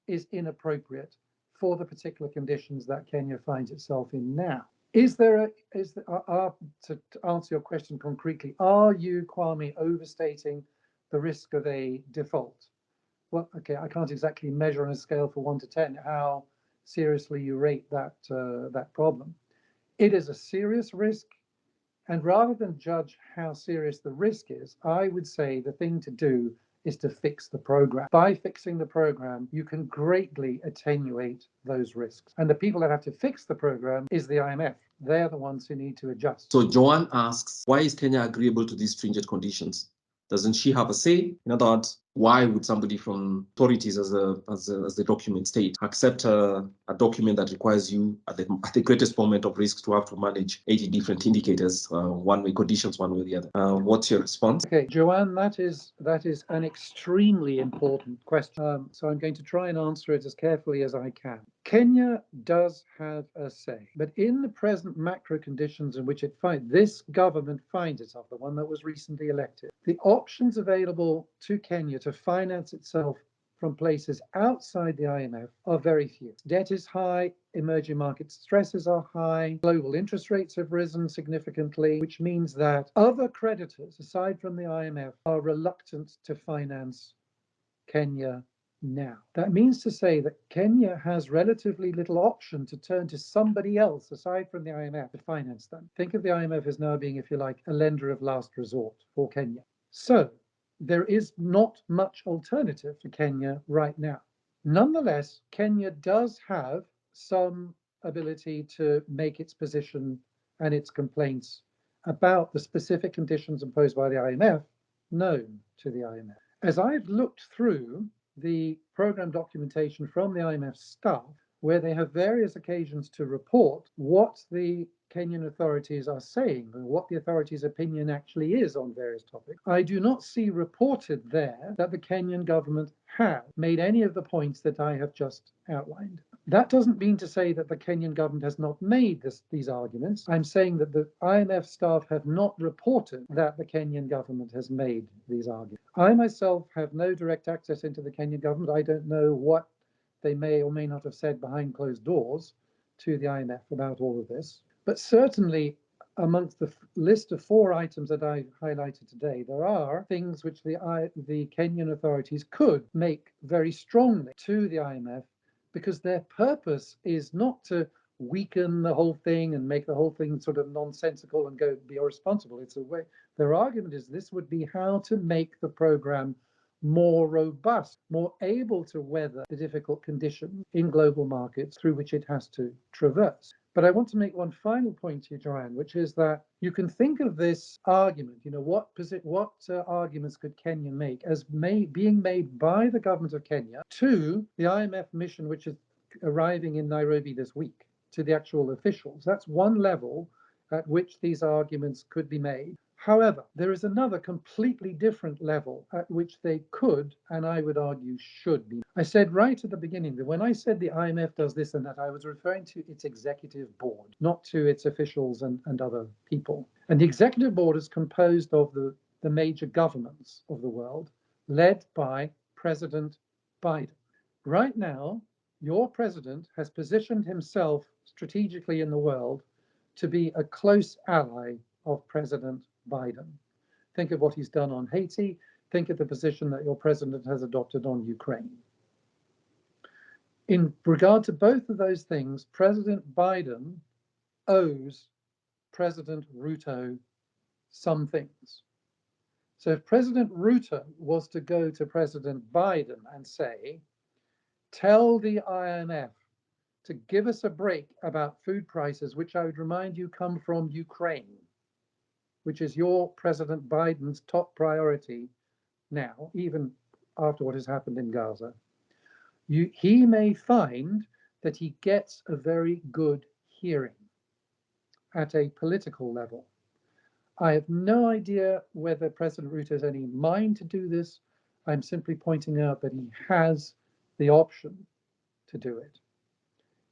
is inappropriate for the particular conditions that Kenya finds itself in now. To answer your question concretely, are you, Kwame, overstating the risk of a default? Well, okay, I can't exactly measure on a scale from 1 to 10 how seriously you rate that problem. It is a serious risk, and rather than judge how serious the risk is, I would say the thing to do is to fix the program. By fixing the program, you can greatly attenuate those risks. And the people that have to fix the program is the IMF. They're the ones who need to adjust. So Joanne asks, why is Kenya agreeable to these stringent conditions? Doesn't she have a say? In other words, why would somebody from authorities, as the document states, accept a document that requires you at the greatest moment of risk to have to manage 80 different indicators, one way conditions, one way or the other? What's your response? Okay, Joanne, that is an extremely important question. So I'm going to try and answer it as carefully as I can. Kenya does have a say, but in the present macro conditions in which this government finds itself, the one that was recently elected, the options available to Kenya to finance itself from places outside the IMF are very few. Debt is high, emerging market stresses are high, global interest rates have risen significantly, which means that other creditors, aside from the IMF, are reluctant to finance Kenya now. That means to say that Kenya has relatively little option to turn to somebody else aside from the IMF to finance them. Think of the IMF as now being, if you like, a lender of last resort for Kenya. So there is not much alternative to Kenya right now. Nonetheless, Kenya does have some ability to make its position and its complaints about the specific conditions imposed by the IMF known to the IMF. As I've looked through the program documentation from the IMF staff, where they have various occasions to report what the Kenyan authorities are saying and what the authorities' opinion actually is on various topics, I do not see reported there that the Kenyan government have made any of the points that I have just outlined. That doesn't mean to say that the Kenyan government has not made these arguments. I'm saying that the IMF staff have not reported that the Kenyan government has made these arguments. I myself have no direct access into the Kenyan government. I don't know what they may or may not have said behind closed doors to the IMF about all of this. But certainly amongst the list of 4 items that I highlighted today, there are things which the Kenyan authorities could make very strongly to the IMF, because their purpose is not to weaken the whole thing and make the whole thing sort of nonsensical and be irresponsible. It's a way, their argument is this would be how to make the program more robust, more able to weather the difficult conditions in global markets through which it has to traverse. But I want to make one final point to you, Joanne, which is that you can think of this argument, what arguments could Kenya make as being made by the government of Kenya to the IMF mission, which is arriving in Nairobi this week, to the actual officials. That's one level at which these arguments could be made. However, there is another completely different level at which they could, and I would argue should be. I said right at the beginning that when I said the IMF does this and that, I was referring to its executive board, not to its officials and other people. And the executive board is composed of the major governments of the world, led by President Biden. Right now, your president has positioned himself strategically in the world to be a close ally of President Biden. Think of what he's done on Haiti. Think of the position that your president has adopted on Ukraine. In regard to both of those things, President Biden owes President Ruto some things. So if President Ruto was to go to President Biden and say, tell the IMF to give us a break about food prices, which I would remind you come from Ukraine, which is your President Biden's top priority now, even after what has happened in Gaza, he may find that he gets a very good hearing at a political level. I have no idea whether President Ruto has any mind to do this. I'm simply pointing out that he has the option to do it.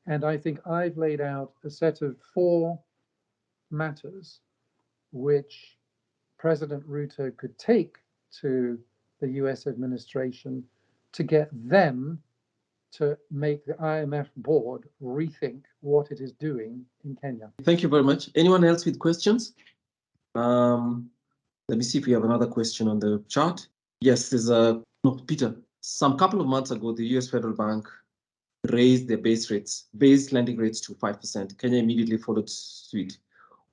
And I think I've laid out a set of 4 matters which President Ruto could take to the US administration to get them to make the IMF board rethink what it is doing in Kenya. Thank you very much. Anyone else with questions? Let me see if we have another question on the chart. Yes, there's Peter. Some couple of months ago, the US Federal Bank raised their base lending rates to 5%. Kenya immediately followed suit.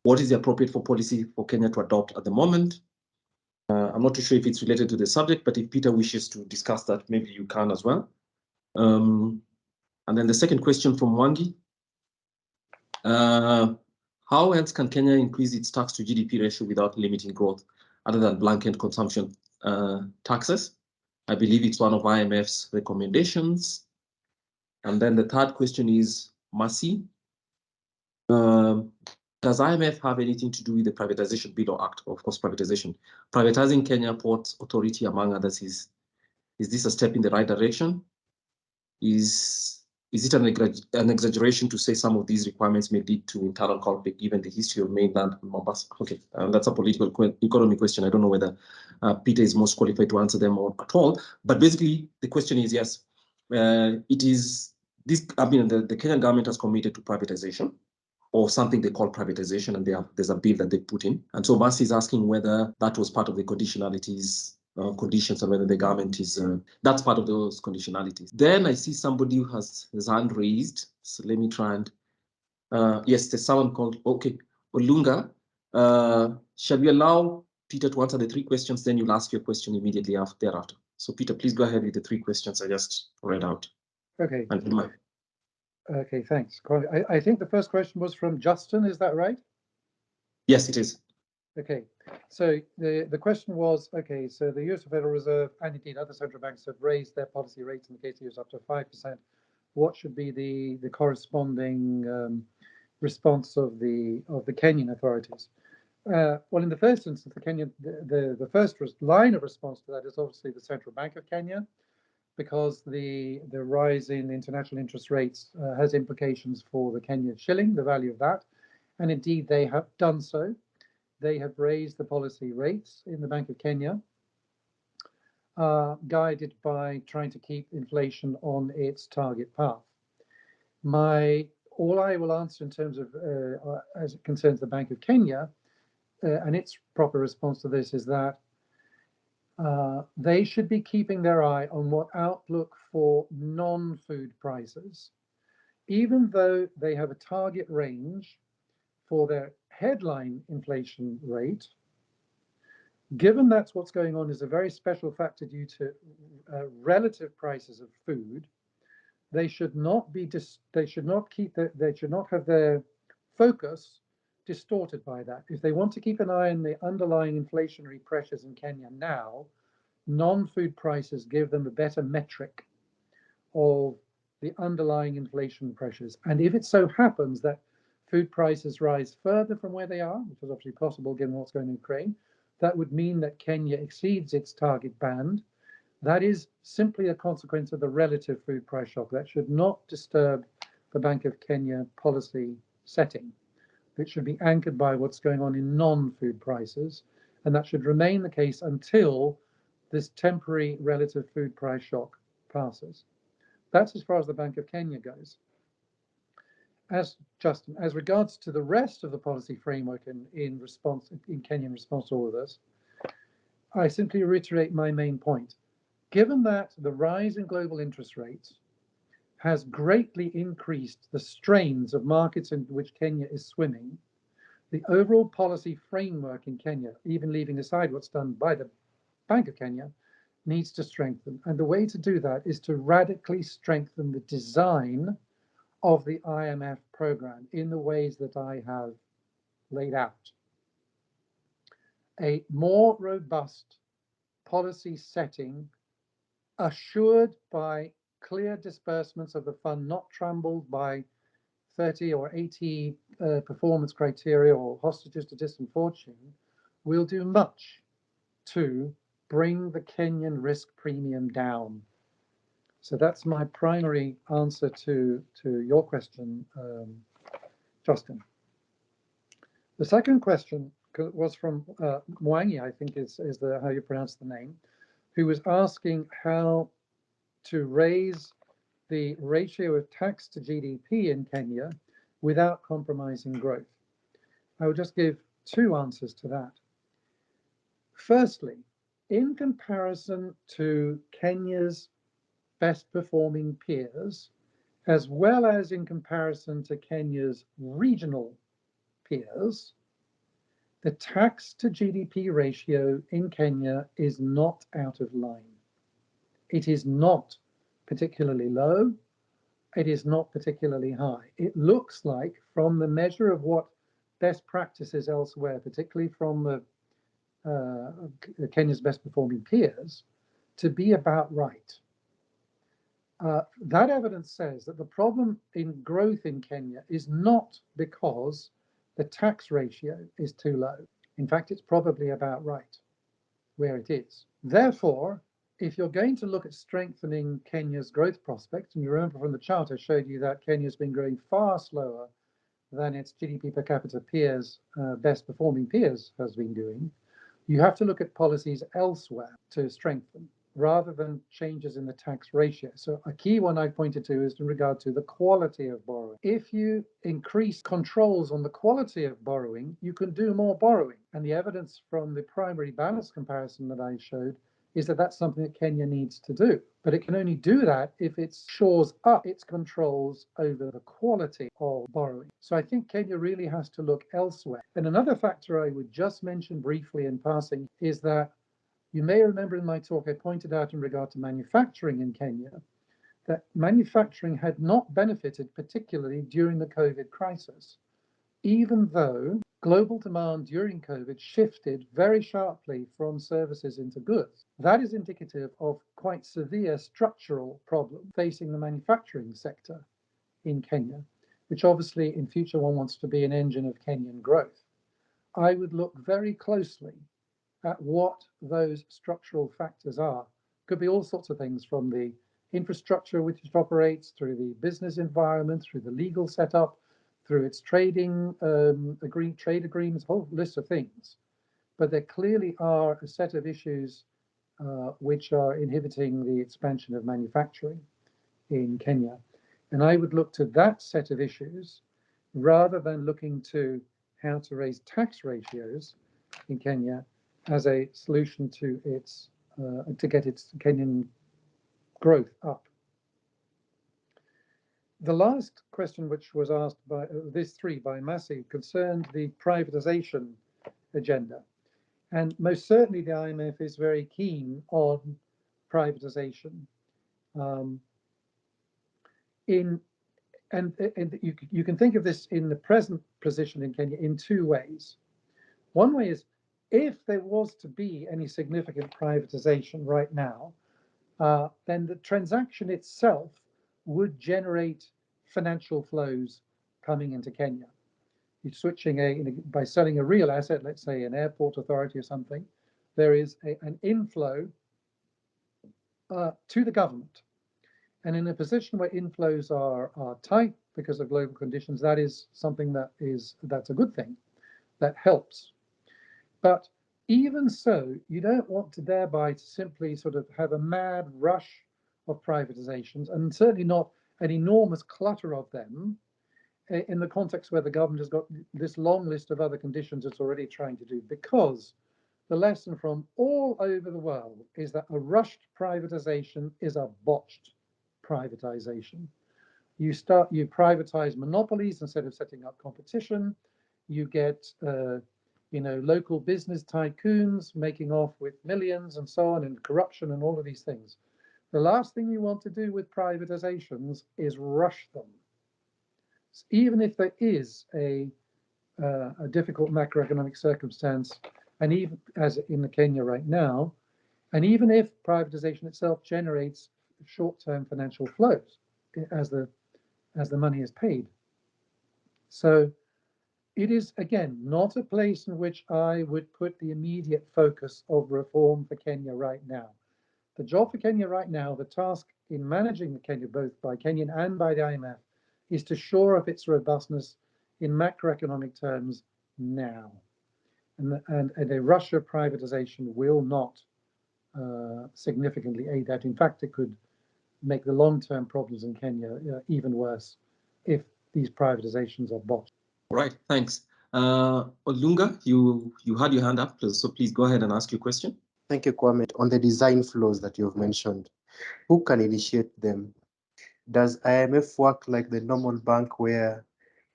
What is the appropriate policy for Kenya to adopt at the moment? I'm not too sure if it's related to the subject, but if Peter wishes to discuss that, maybe you can as well. And then the second question from Wangi. How else can Kenya increase its tax to GDP ratio without limiting growth, other than blanket consumption taxes? I believe it's one of IMF's recommendations. And then the third question is Masi. Does IMF have anything to do with the privatization bill or act? Of course, privatization. Privatizing Kenya Ports Authority, among others, is this a step in the right direction? Is it an exaggeration to say some of these requirements may lead to internal conflict, given the history of mainland Mombasa? Okay, that's a political economy question. I don't know whether Peter is most qualified to answer them at all. But basically, the question is, yes, it is this. I mean, the Kenyan government has committed to privatization, or something they call privatization, and there's a bill that they put in. And so Masi is asking whether that was part of the conditionalities. Conditions, and whether the government is that's part of those conditionalities. Then I see somebody who has his hand raised, so let me try and yes, there's someone called Olunga. Shall we allow Peter to answer the 3 questions, then you'll ask your question immediately thereafter. So Peter, please go ahead with the 3 questions I just read out. Okay. And okay, thanks. I think the first question was from Justin, is that right? Yes, it is. Okay, so the question was, okay, so the US Federal Reserve and indeed other central banks have raised their policy rates in the case of US up to 5%. What should be the corresponding response of the Kenyan authorities? Well, in the first instance, the first line of response to that is obviously the Central Bank of Kenya, because the rise in international interest rates has implications for the Kenyan shilling, the value of that, and indeed they have done so. They have raised the policy rates in the Bank of Kenya, guided by trying to keep inflation on its target path. All I will answer in terms of, as it concerns the Bank of Kenya, and its proper response to this is that they should be keeping their eye on what outlook for non-food prices, even though they have a target range for their headline inflation rate. Given that's what's going on is a very special factor due to relative prices of food, they should not have their focus distorted by that. If they want to keep an eye on the underlying inflationary pressures in Kenya now, non-food prices give them a better metric of the underlying inflation pressures. And if it so happens that food prices rise further from where they are, which is obviously possible given what's going on in Ukraine, that would mean that Kenya exceeds its target band. That is simply a consequence of the relative food price shock. That should not disturb the Bank of Kenya policy setting. It should be anchored by what's going on in non-food prices, and that should remain the case until this temporary relative food price shock passes. That's as far as the Bank of Kenya goes. As regards to the rest of the policy framework in Kenya in response to all of this, I simply reiterate my main point. Given that the rise in global interest rates has greatly increased the strains of markets in which Kenya is swimming, the overall policy framework in Kenya, even leaving aside what's done by the Bank of Kenya, needs to strengthen. And the way to do that is to radically strengthen the design of the IMF program in the ways that I have laid out. A more robust policy setting assured by clear disbursements of the fund, not trampled by 30 or 80 performance criteria or hostages to distant fortune, will do much to bring the Kenyan risk premium down. So that's my primary answer to your question, Justin. The second question was from Mwangi, I think is how you pronounce the name, who was asking how to raise the ratio of tax to GDP in Kenya without compromising growth. I will just give two answers to that. Firstly, in comparison to Kenya's best performing peers, as well as in comparison to Kenya's regional peers, the tax to GDP ratio in Kenya is not out of line. It is not particularly low. It is not particularly high. It looks like, from the measure of what best practices elsewhere, particularly from Kenya's best performing peers, to be about right. That evidence says that the problem in growth in Kenya is not because the tax ratio is too low. In fact, it's probably about right where it is. Therefore, if you're going to look at strengthening Kenya's growth prospects, and you remember from the chart I showed you that Kenya's been growing far slower than its GDP per capita peers, best performing peers has been doing, you have to look at policies elsewhere to strengthen, rather than changes in the tax ratio. So a key one I pointed to is in regard to the quality of borrowing. If you increase controls on the quality of borrowing, you can do more borrowing. And the evidence from the primary balance comparison that I showed is that that's something that Kenya needs to do. But it can only do that if it shores up its controls over the quality of borrowing. So I think Kenya really has to look elsewhere. And another factor I would just mention briefly in passing is that you may remember in my talk, I pointed out in regard to manufacturing in Kenya, that manufacturing had not benefited particularly during the COVID crisis, even though global demand during COVID shifted very sharply from services into goods. That is indicative of quite severe structural problems facing the manufacturing sector in Kenya, which obviously in future one wants to be an engine of Kenyan growth. I would look very closely at what those structural factors are. Could be all sorts of things, from the infrastructure which it operates, through the business environment, through the legal setup, through its trading trade agreements, a whole list of things. But there clearly are a set of issues which are inhibiting the expansion of manufacturing in Kenya. And I would look to that set of issues rather than looking to how to raise tax ratios in Kenya as a solution to its to get its Kenyan growth up. The last question, which was asked by these three by Massey, concerned the privatization agenda. And most certainly the IMF is very keen on privatization. and you can think of this in the present position in Kenya in two ways. One way is, if there was to be any significant privatization right now, then the transaction itself would generate financial flows coming into Kenya. You're switching by selling a real asset, let's say an airport authority or something, there is an inflow to the government. And in a position where inflows are tight because of global conditions, that is something that's a good thing, that helps. But even so, you don't want to thereby simply sort of have a mad rush of privatizations, and certainly not an enormous clutter of them in the context where the government has got this long list of other conditions it's already trying to do. Because the lesson from all over the world is that a rushed privatization is a botched privatization. You privatize monopolies instead of setting up competition. You get local business tycoons making off with millions and so on, and corruption and all of these things. The last thing you want to do with privatizations is rush them. Even if there is a difficult macroeconomic circumstance, and even as in Kenya right now, and even if privatization itself generates short-term financial flows as the money is paid. So it is, again, not a place in which I would put the immediate focus of reform for Kenya right now. The job for Kenya right now, the task in managing the Kenya, both by Kenyan and by the IMF, is to shore up its robustness in macroeconomic terms now. And a rush of privatization will not significantly aid that. In fact, it could make the long-term problems in Kenya even worse if these privatizations are botched. All right, thanks. Olunga, you had your hand up, so please go ahead and ask your question. Thank you, Kwame. On the design flows that you've mentioned, who can initiate them? Does IMF work like the normal bank where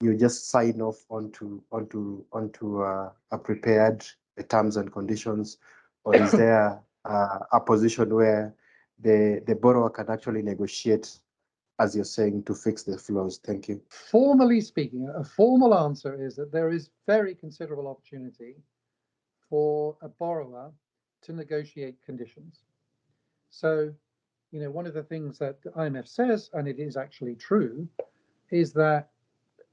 you just sign off onto a prepared terms and conditions, or is there a position where the borrower can actually negotiate, as you're saying, to fix the flows? Thank you. Formally speaking, a formal answer is that there is very considerable opportunity for a borrower to negotiate conditions. So, one of the things that the IMF says, and it is actually true, is that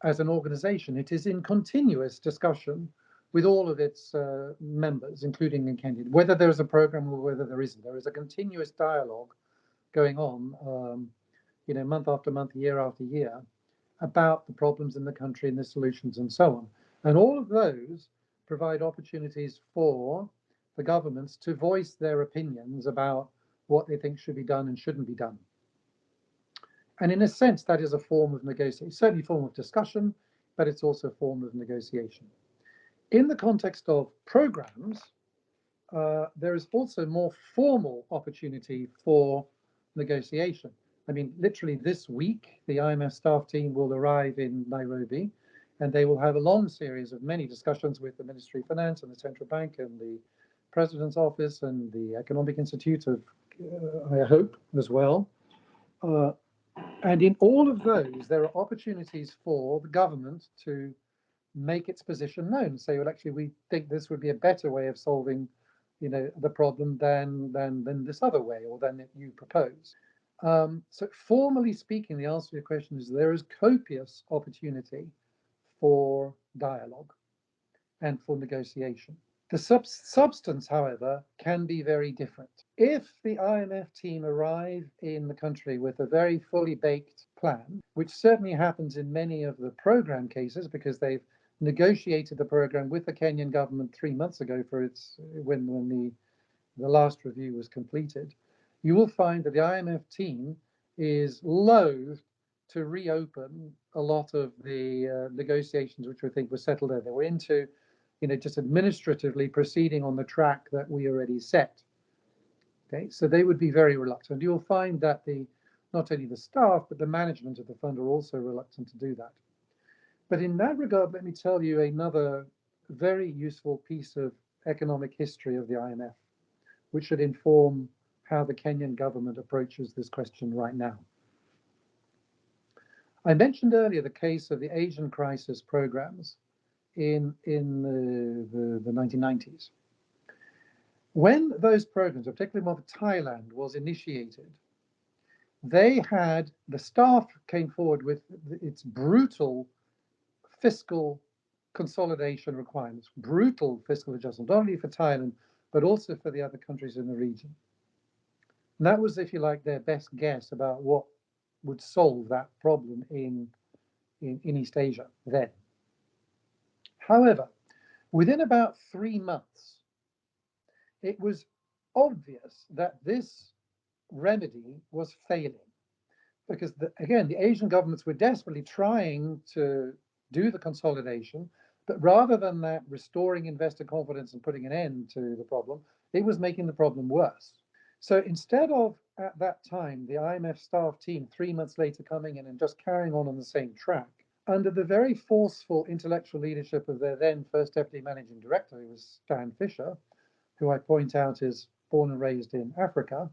as an organization, it is in continuous discussion with all of its members, including in Kenya, whether there's a program or whether there isn't. There is a continuous dialogue going on, month after month, year after year, about the problems in the country and the solutions and so on. And all of those provide opportunities for the governments to voice their opinions about what they think should be done and shouldn't be done. And in a sense, that is a form of negotiation, certainly a form of discussion, but it's also a form of negotiation. In the context of programs, there is also more formal opportunity for negotiation. I mean, literally this week, the IMF staff team will arrive in Nairobi, and they will have a long series of many discussions with the Ministry of Finance and the Central Bank and the President's Office and the Economic Institute of, I hope, as well. And in all of those, there are opportunities for the government to make its position known. Say, well, actually, we think this would be a better way of solving, the problem than this other way, or than you propose. So formally speaking, the answer to your question is there is copious opportunity for dialogue and for negotiation. The substance, however, can be very different. If the IMF team arrive in the country with a very fully baked plan, which certainly happens in many of the program cases because they've negotiated the program with the Kenyan government 3 months ago when the last review was completed, you will find that the IMF team is loath to reopen a lot of the negotiations which we think were settled over. We're into, just administratively proceeding on the track that we already set. Okay, so they would be very reluctant. You'll find that not only the staff, but the management of the fund are also reluctant to do that. But in that regard, let me tell you another very useful piece of economic history of the IMF, which should inform how the Kenyan government approaches this question right now. I mentioned earlier the case of the Asian crisis programs in the 1990s. When those programs, particularly one for Thailand, was initiated, the staff came forward with its brutal fiscal consolidation requirements, brutal fiscal adjustment, not only for Thailand, but also for the other countries in the region. And that was, if you like, their best guess about what would solve that problem in East Asia then. However, within about 3 months, it was obvious that this remedy was failing because, again, the Asian governments were desperately trying to do the consolidation, but rather than that restoring investor confidence and putting an end to the problem, it was making the problem worse. So instead of, at that time, the IMF staff team 3 months later coming in and just carrying on the same track, under the very forceful intellectual leadership of their then first deputy managing director, who was Stan Fisher, who I point out is born and raised in Africa,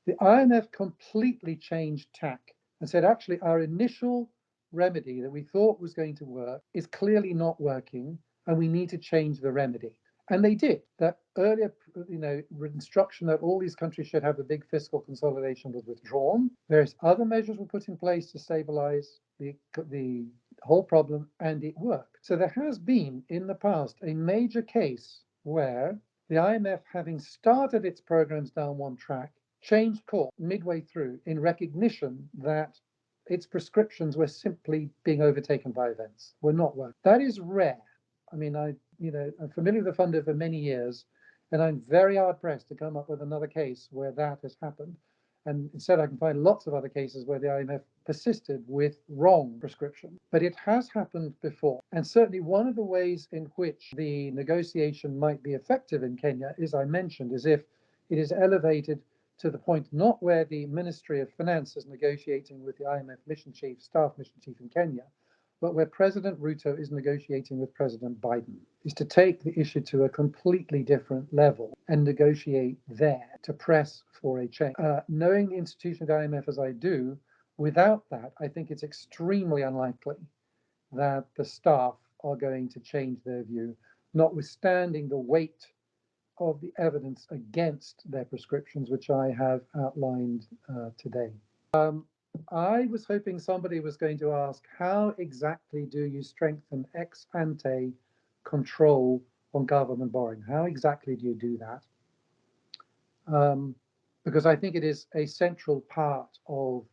the IMF completely changed tack and said, actually, our initial remedy that we thought was going to work is clearly not working, and we need to change the remedy. And they did. That earlier, instruction that all these countries should have the big fiscal consolidation was withdrawn. Various other measures were put in place to stabilize the whole problem, and it worked. So there has been, in the past, a major case where the IMF, having started its programs down one track, changed course midway through in recognition that its prescriptions were simply being overtaken by events, were not working. That is rare. I mean, I'm familiar with the funder for many years, and I'm very hard pressed to come up with another case where that has happened. And instead, I can find lots of other cases where the IMF persisted with wrong prescription. But it has happened before. And certainly one of the ways in which the negotiation might be effective in Kenya, as I mentioned, is if it is elevated to the point not where the Ministry of Finance is negotiating with the IMF mission chief, staff mission chief in Kenya, but where President Ruto is negotiating with President Biden, is to take the issue to a completely different level and negotiate there to press for a change. Knowing the institution of the IMF as I do, without that, I think it's extremely unlikely that the staff are going to change their view, notwithstanding the weight of the evidence against their prescriptions, which I have outlined today. I was hoping somebody was going to ask, how exactly do you strengthen ex ante control on government borrowing? How exactly do you do that? Because I think it is a central part of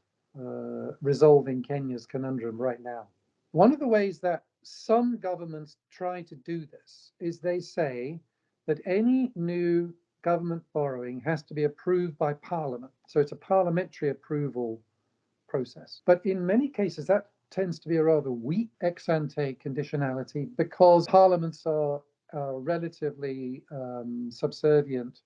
resolving Kenya's conundrum right now. One of the ways that some governments try to do this is they say that any new government borrowing has to be approved by Parliament. So it's a parliamentary approval process. But in many cases, that tends to be a rather weak ex ante conditionality because parliaments are relatively subservient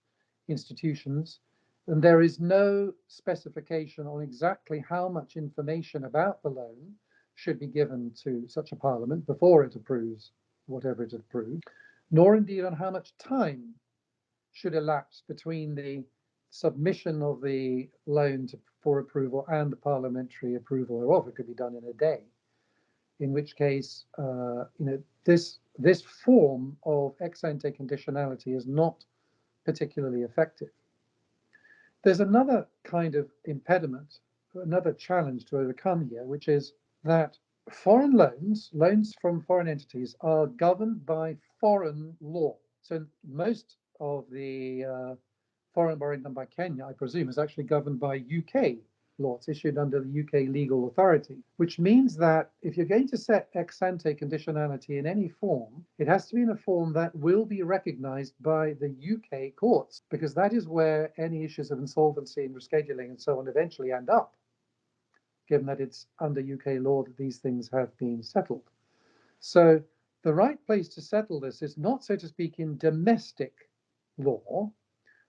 institutions, and there is no specification on exactly how much information about the loan should be given to such a parliament before it approves whatever it approves, nor indeed on how much time should elapse between the submission of the loan for approval and the parliamentary approval thereof. It could be done in a day, in which case, this form of ex ante conditionality is not particularly effective. There's another kind of impediment, another challenge to overcome here, which is that foreign loans from foreign entities, are governed by foreign law. So most of the foreign borrowing done by Kenya, I presume, is actually governed by UK law. It's issued under the UK legal authority, which means that if you're going to set ex ante conditionality in any form, it has to be in a form that will be recognized by the UK courts, because that is where any issues of insolvency and rescheduling and so on eventually end up, given that it's under UK law that these things have been settled. So the right place to settle this is not, so to speak, in domestic law.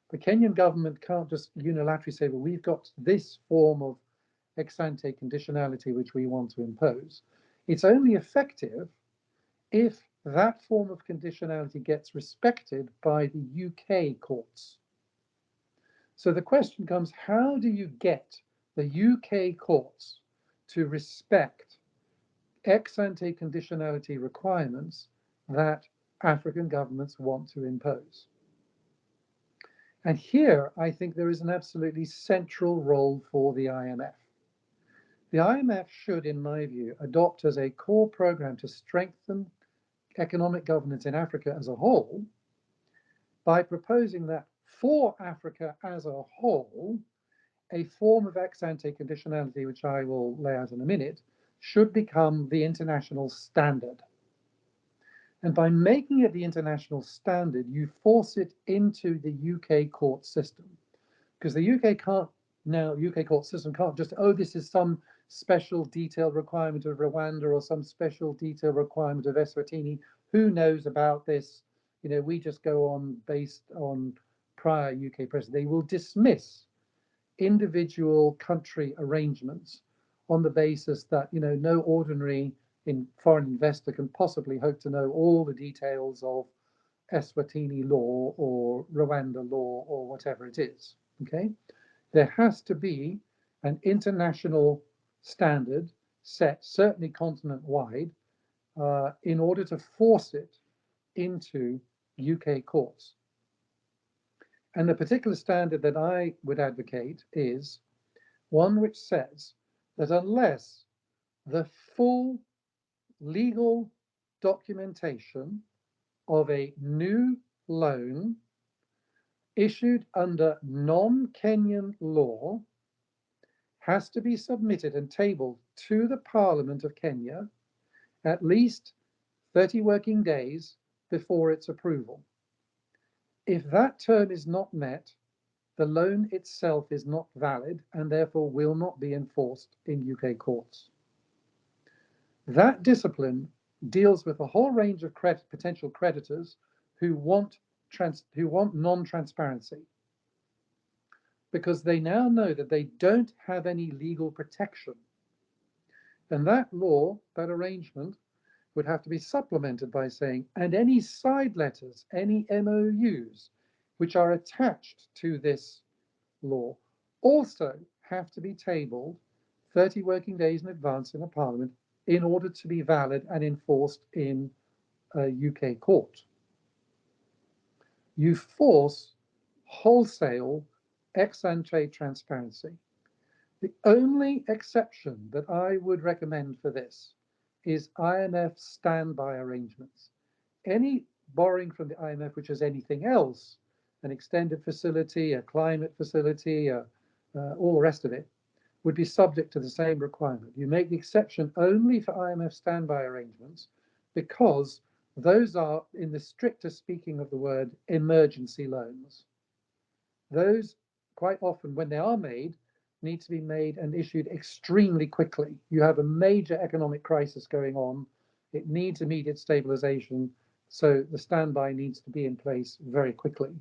The Kenyan government can't just unilaterally say, well, we've got this form of ex ante conditionality which we want to impose. It's only effective if that form of conditionality gets respected by the UK courts. So the question comes, how do you get the UK courts to respect ex-ante conditionality requirements that African governments want to impose. And here, I think there is an absolutely central role for the IMF. The IMF should, in my view, adopt as a core program to strengthen economic governance in Africa as a whole by proposing that for Africa as a whole, a form of ex-ante conditionality, which I will lay out in a minute, should become the international standard. And by making it the international standard, you force it into the UK court system. Because the UK court system can't just, oh, this is some special detailed requirement of Rwanda or some special detailed requirement of Eswatini. Who knows about this? You know, we just go on based on prior UK precedent. They will dismiss individual country arrangements on the basis that, you know, no ordinary foreign investor can possibly hope to know all the details of Eswatini law or Rwanda law or whatever it is. Okay, there has to be an international standard set, certainly continent-wide, in order to force it into UK courts. And the particular standard that I would advocate is one which says that unless the full legal documentation of a new loan issued under non-Kenyan law has to be submitted and tabled to the Parliament of Kenya at least 30 working days before its approval. If that term is not met, the loan itself is not valid and therefore will not be enforced in UK courts. That discipline deals with a whole range of potential creditors who want non-transparency, because they now know that they don't have any legal protection. And that law, that arrangement, would have to be supplemented by saying, and any side letters, any MOUs, which are attached to this law, also have to be tabled 30 working days in advance in a parliament in order to be valid and enforced in a UK court. You force wholesale ex-ante transparency. The only exception that I would recommend for this is IMF standby arrangements. Any borrowing from the IMF, which is anything else, an extended facility, a climate facility, all the rest of it, would be subject to the same requirement. You make the exception only for IMF standby arrangements because those are, in the strictest speaking of the word, emergency loans. Those, quite often, when they are made, need to be made and issued extremely quickly. You have a major economic crisis going on. It needs immediate stabilization. So the standby needs to be in place very quickly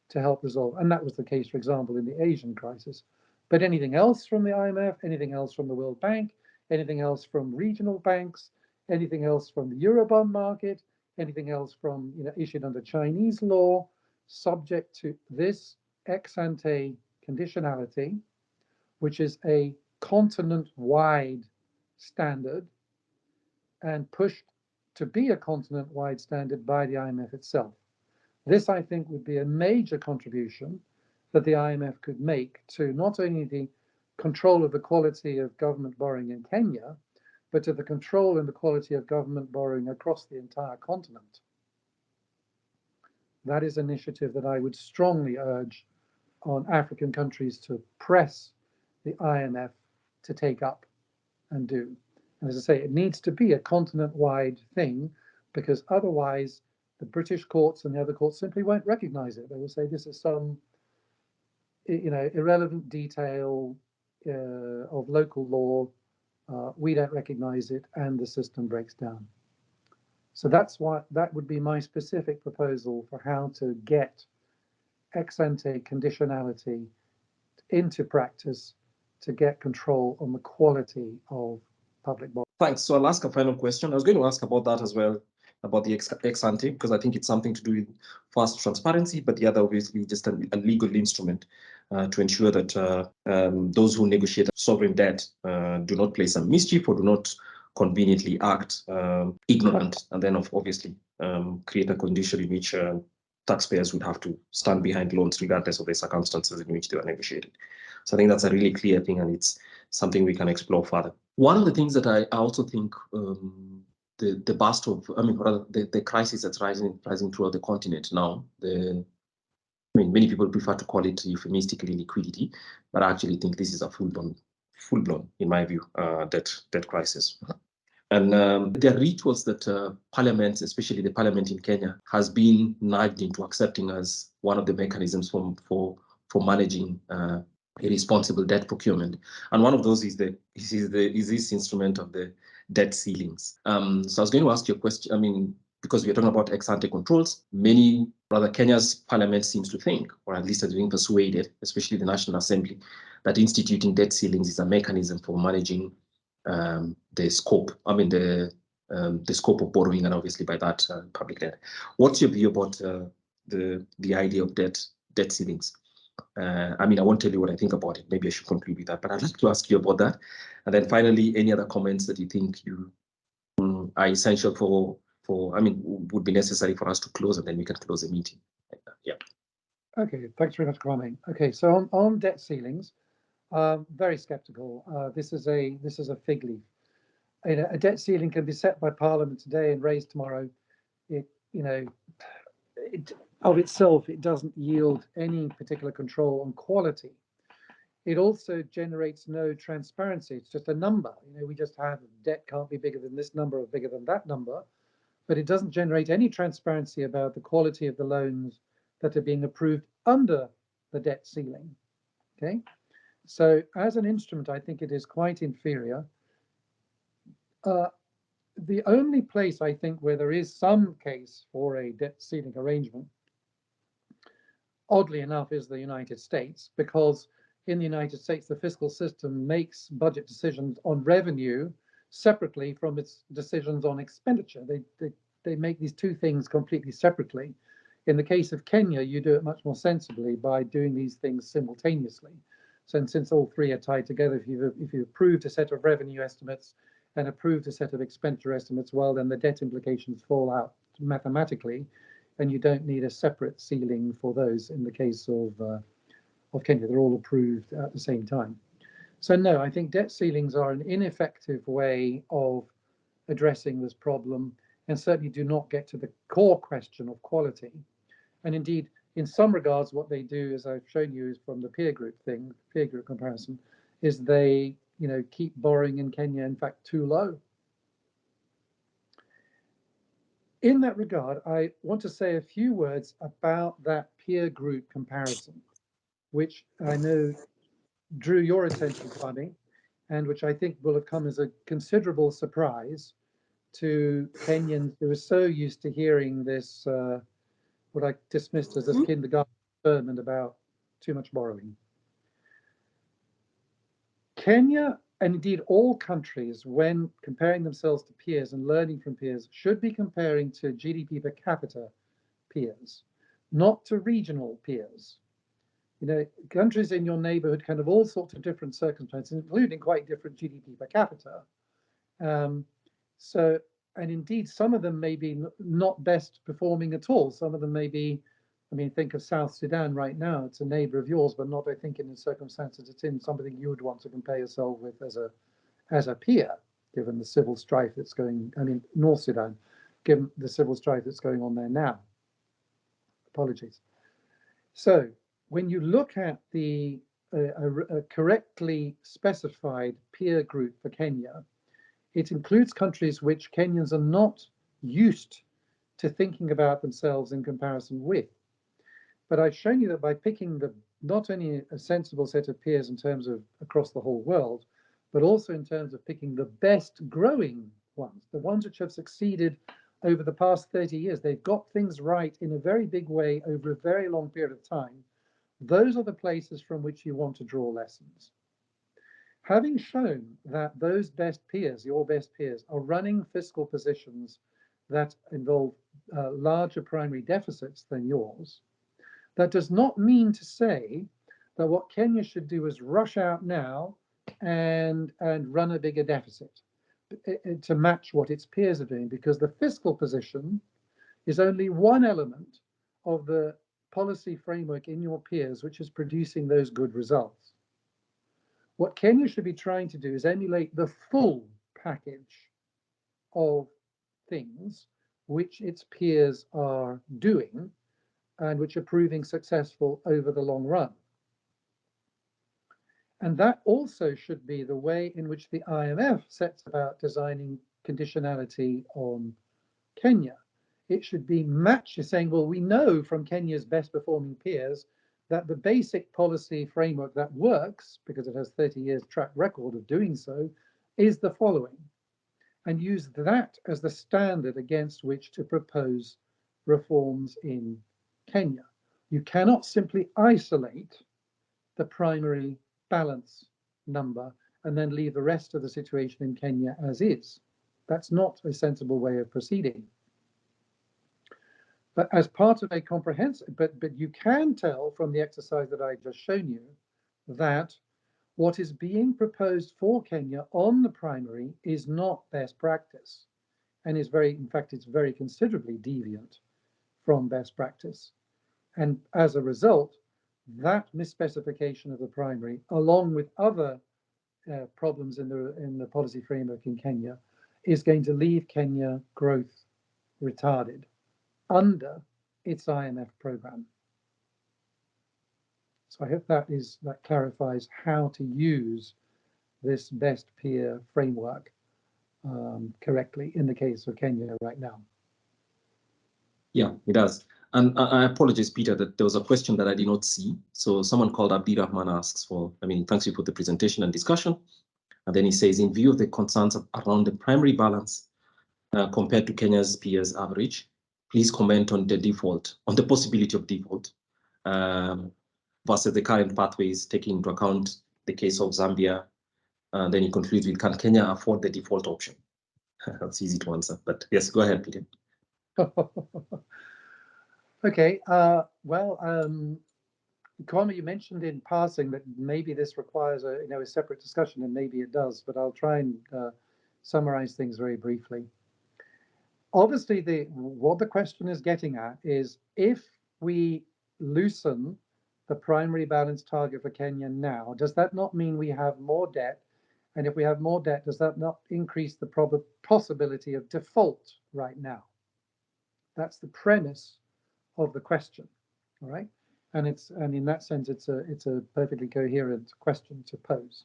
to help resolve. And that was the case, for example, in the Asian crisis. But anything else from the IMF, anything else from the World Bank, anything else from regional banks, anything else from the Eurobond market, anything else from, issued under Chinese law, subject to this ex-ante conditionality, which is a continent-wide standard and pushed to be a continent-wide standard by the IMF itself. This, I think, would be a major contribution that the IMF could make to not only the control of the quality of government borrowing in Kenya, but to the control and the quality of government borrowing across the entire continent. That is an initiative that I would strongly urge on African countries to press the IMF to take up and do. And as I say, it needs to be a continent-wide thing, because otherwise the British courts and the other courts simply won't recognize it. They will say this is some irrelevant detail of local law. We don't recognize it, and the system breaks down. So that would be my specific proposal for how to get ex-ante conditionality into practice to get control on the quality of public borrowing. Thanks. So I'll ask a final question. I was going to ask about that as well, about the ex-ante, because I think it's something to do with first transparency, but the other obviously just a legal instrument to ensure that those who negotiate sovereign debt do not play some mischief or do not conveniently act ignorant, and then obviously create a condition in which taxpayers would have to stand behind loans regardless of the circumstances in which they were negotiated. So I think that's a really clear thing, and it's something we can explore further. One of the things that I also think the burst of, I mean, rather the crisis that's rising throughout the continent now, I mean, many people prefer to call it euphemistically liquidity, but I actually think this is a full-blown, in my view, debt crisis. And there are rituals that parliaments, especially the parliament in Kenya, has been nudged into accepting as one of the mechanisms for managing a responsible debt procurement. And one of those is this instrument of the debt ceilings. So I was going to ask you a question. I mean, because we're talking about ex-ante controls, Kenya's parliament seems to think, or at least has been persuaded, especially the National Assembly, that instituting debt ceilings is a mechanism for managing the scope of borrowing, and obviously by that public debt. What's your view about the idea of debt ceilings? I mean, I won't tell you what I think about it. Maybe I should conclude with that, but I'd like to ask you about that. And then finally, any other comments that you think are essential would be necessary for us to close, and then we can close the meeting. Yeah. Okay, thanks very much, Kwame. Okay, so on debt ceilings, very skeptical. This is a fig leaf. A debt ceiling can be set by Parliament today and raised tomorrow. Of itself, it doesn't yield any particular control on quality. It also generates no transparency. It's just a number. We just have debt can't be bigger than this number or bigger than that number, but it doesn't generate any transparency about the quality of the loans that are being approved under the debt ceiling. Okay, so as an instrument, I think it is quite inferior. The only place I think where there is some case for a debt ceiling arrangement, oddly enough, is the United States, because in the United States, the fiscal system makes budget decisions on revenue separately from its decisions on expenditure. They make these two things completely separately. In the case of Kenya, you do it much more sensibly by doing these things simultaneously. So since all three are tied together, if you approved a set of revenue estimates and approved a set of expenditure estimates, well, then the debt implications fall out mathematically, and you don't need a separate ceiling for those. In the case of Kenya, they're all approved at the same time. So no, I think debt ceilings are an ineffective way of addressing this problem, and certainly do not get to the core question of quality. And indeed, in some regards, what they do, as I've shown you, is from the peer group comparison, is they keep borrowing in Kenya, in fact, too low. In that regard, I want to say a few words about that peer group comparison, which I know drew your attention, Kwame, and which I think will have come as a considerable surprise to Kenyans who are so used to hearing this, what I dismissed as a kindergarten sermon about too much borrowing. Kenya, and indeed all countries, when comparing themselves to peers and learning from peers, should be comparing to GDP per capita peers, not to regional peers. Countries in your neighborhood can have all sorts of different circumstances, including quite different GDP per capita. And indeed, some of them may be not best performing at all. Some of them may be, think of South Sudan right now. It's a neighbor of yours, but not, I think, in the circumstances it's in, something you would want to compare yourself with as a peer, given the civil strife that's going, North Sudan, given the civil strife that's going on there now. Apologies. So when you look at the a correctly specified peer group for Kenya, it includes countries which Kenyans are not used to thinking about themselves in comparison with. But I've shown you that by picking not only a sensible set of peers in terms of across the whole world, but also in terms of picking the best growing ones, the ones which have succeeded over the past 30 years. They've got things right in a very big way over a very long period of time. Those are the places from which you want to draw lessons. Having shown that those best peers, your best peers, are running fiscal positions that involve larger primary deficits than yours, that does not mean to say that what Kenya should do is rush out now and run a bigger deficit. to match what its peers are doing, because the fiscal position is only one element of the policy framework in your peers which is producing those good results. What Kenya should be trying to do is emulate the full package of things which its peers are doing and which are proving successful over the long run. And that also should be the way in which the IMF sets about designing conditionality on Kenya. It should be matched, saying, well, we know from Kenya's best performing peers that the basic policy framework that works, because it has 30 years track record of doing so, is the following, and use that as the standard against which to propose reforms in Kenya. You cannot simply isolate the primary balance number and then leave the rest of the situation in Kenya as is. That's not a sensible way of proceeding. But as part of a comprehensive, but you can tell from the exercise that I just shown you that what is being proposed for Kenya on the primary is not best practice and is in fact, it's very considerably deviant from best practice. And as a result, that misspecification of the primary, along with other problems in the policy framework in Kenya, is going to leave Kenya growth retarded under its IMF program. So I hope that clarifies how to use this best peer framework correctly in the case of Kenya right now. Yeah, it does. And I apologize, Peter, that there was a question that I did not see. So someone called Abdi Rahman asks thanks you for the presentation and discussion. And then he says, in view of the concerns around the primary balance compared to Kenya's peers average, please comment on the possibility of default versus the current pathways, taking into account the case of Zambia. And then he concludes with, can Kenya afford the default option? That's easy to answer, but yes, go ahead, Peter. Okay, Kwame, you mentioned in passing that maybe this requires a separate discussion, and maybe it does, but I'll try and summarize things very briefly. Obviously, what the question is getting at is, if we loosen the primary balance target for Kenya now, does that not mean we have more debt? And if we have more debt, does that not increase the possibility of default right now? That's the premise of the question, all right? And in that sense, it's a perfectly coherent question to pose.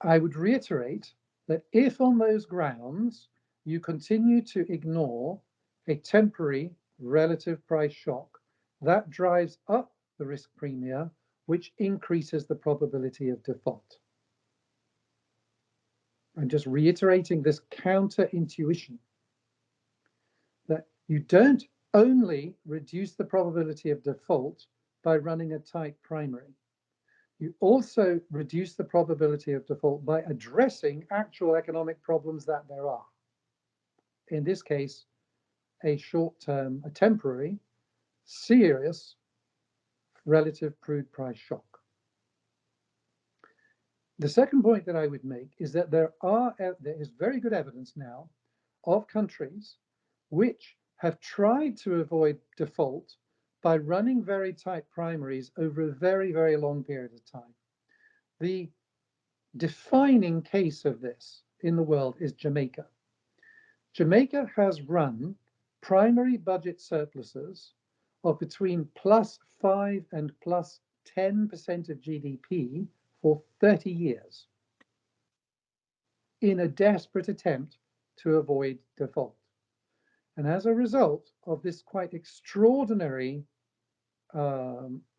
I would reiterate that if on those grounds you continue to ignore a temporary relative price shock, that drives up the risk premium, which increases the probability of default. I'm just reiterating this counter-intuition that you don't only reduce the probability of default by running a tight primary. You also reduce the probability of default by addressing actual economic problems that there are. In this case, a short-term, a temporary, serious relative crude price shock. The second point that I would make is that there is very good evidence now of countries which have tried to avoid default by running very tight primaries over a very, very long period of time. The defining case of this in the world is Jamaica. Jamaica has run primary budget surpluses of between +5 and +10% of GDP for 30 years in a desperate attempt to avoid default. And as a result of this quite extraordinary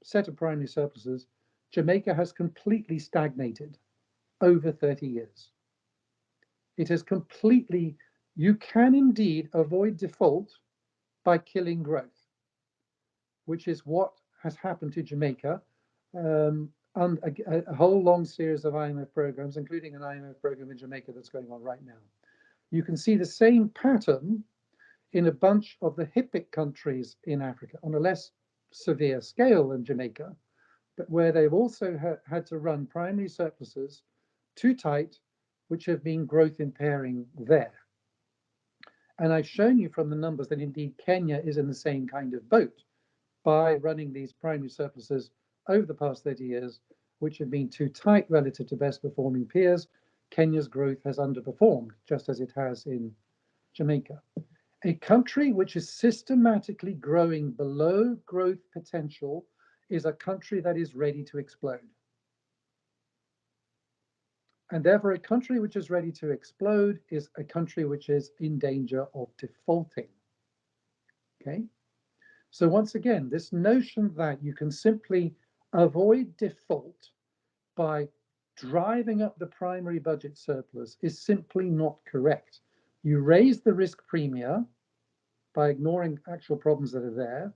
set of primary surpluses, Jamaica has completely stagnated over 30 years. It has completely, you can indeed avoid default by killing growth, which is what has happened to Jamaica and a whole long series of IMF programs, including an IMF program in Jamaica that's going on right now. You can see the same pattern in a bunch of the HIPC countries in Africa on a less severe scale than Jamaica, but where they've also had to run primary surpluses too tight which have been growth impairing there. And I've shown you from the numbers that indeed Kenya is in the same kind of boat by running these primary surpluses over the past 30 years, which have been too tight relative to best performing peers. Kenya's growth has underperformed, just as it has in Jamaica. A country which is systematically growing below growth potential is a country that is ready to explode. And therefore, a country which is ready to explode is a country which is in danger of defaulting. Okay? So once again, this notion that you can simply avoid default by driving up the primary budget surplus is simply not correct. You raise the risk premia by ignoring actual problems that are there,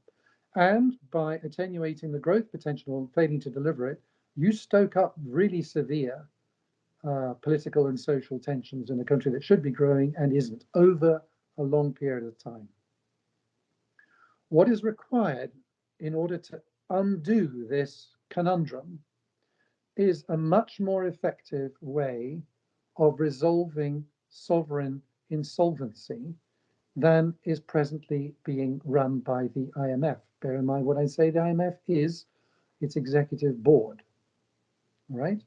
and by attenuating the growth potential and failing to deliver it, you stoke up really severe political and social tensions in a country that should be growing and isn't over a long period of time. What is required in order to undo this conundrum is a much more effective way of resolving sovereign insolvency than is presently being run by the IMF. Bear in mind what I say, the IMF is its executive board, right?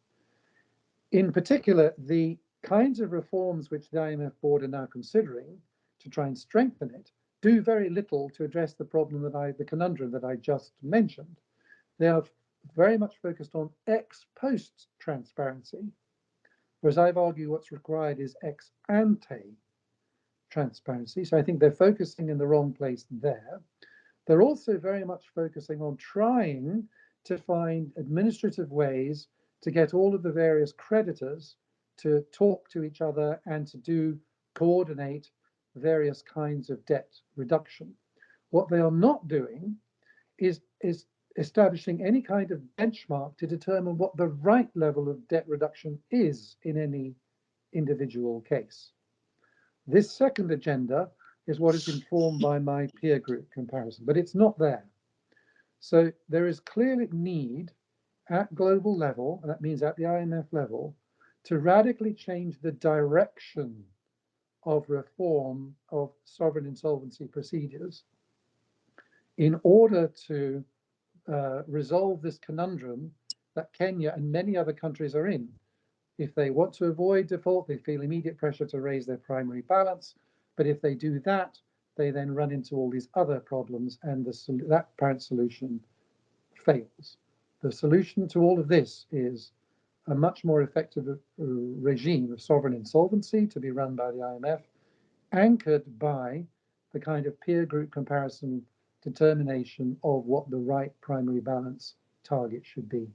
In particular, the kinds of reforms which the IMF board are now considering to try and strengthen it do very little to address the problem the conundrum that I just mentioned. They are very much focused on ex post transparency, whereas I've argued what's required is ex ante transparency. So I think they're focusing in the wrong place there. They're also very much focusing on trying to find administrative ways to get all of the various creditors to talk to each other and to coordinate various kinds of debt reduction. What they are not doing is establishing any kind of benchmark to determine what the right level of debt reduction is in any individual case. This second agenda is what is informed by my peer group comparison, but it's not there. So there is clearly need at global level, and that means at the IMF level, to radically change the direction of reform of sovereign insolvency procedures in order to resolve this conundrum that Kenya and many other countries are in. If they want to avoid default, they feel immediate pressure to raise their primary balance. But if they do that, they then run into all these other problems, and that apparent solution fails. The solution to all of this is a much more effective regime of sovereign insolvency to be run by the IMF, anchored by the kind of peer group comparison determination of what the right primary balance target should be.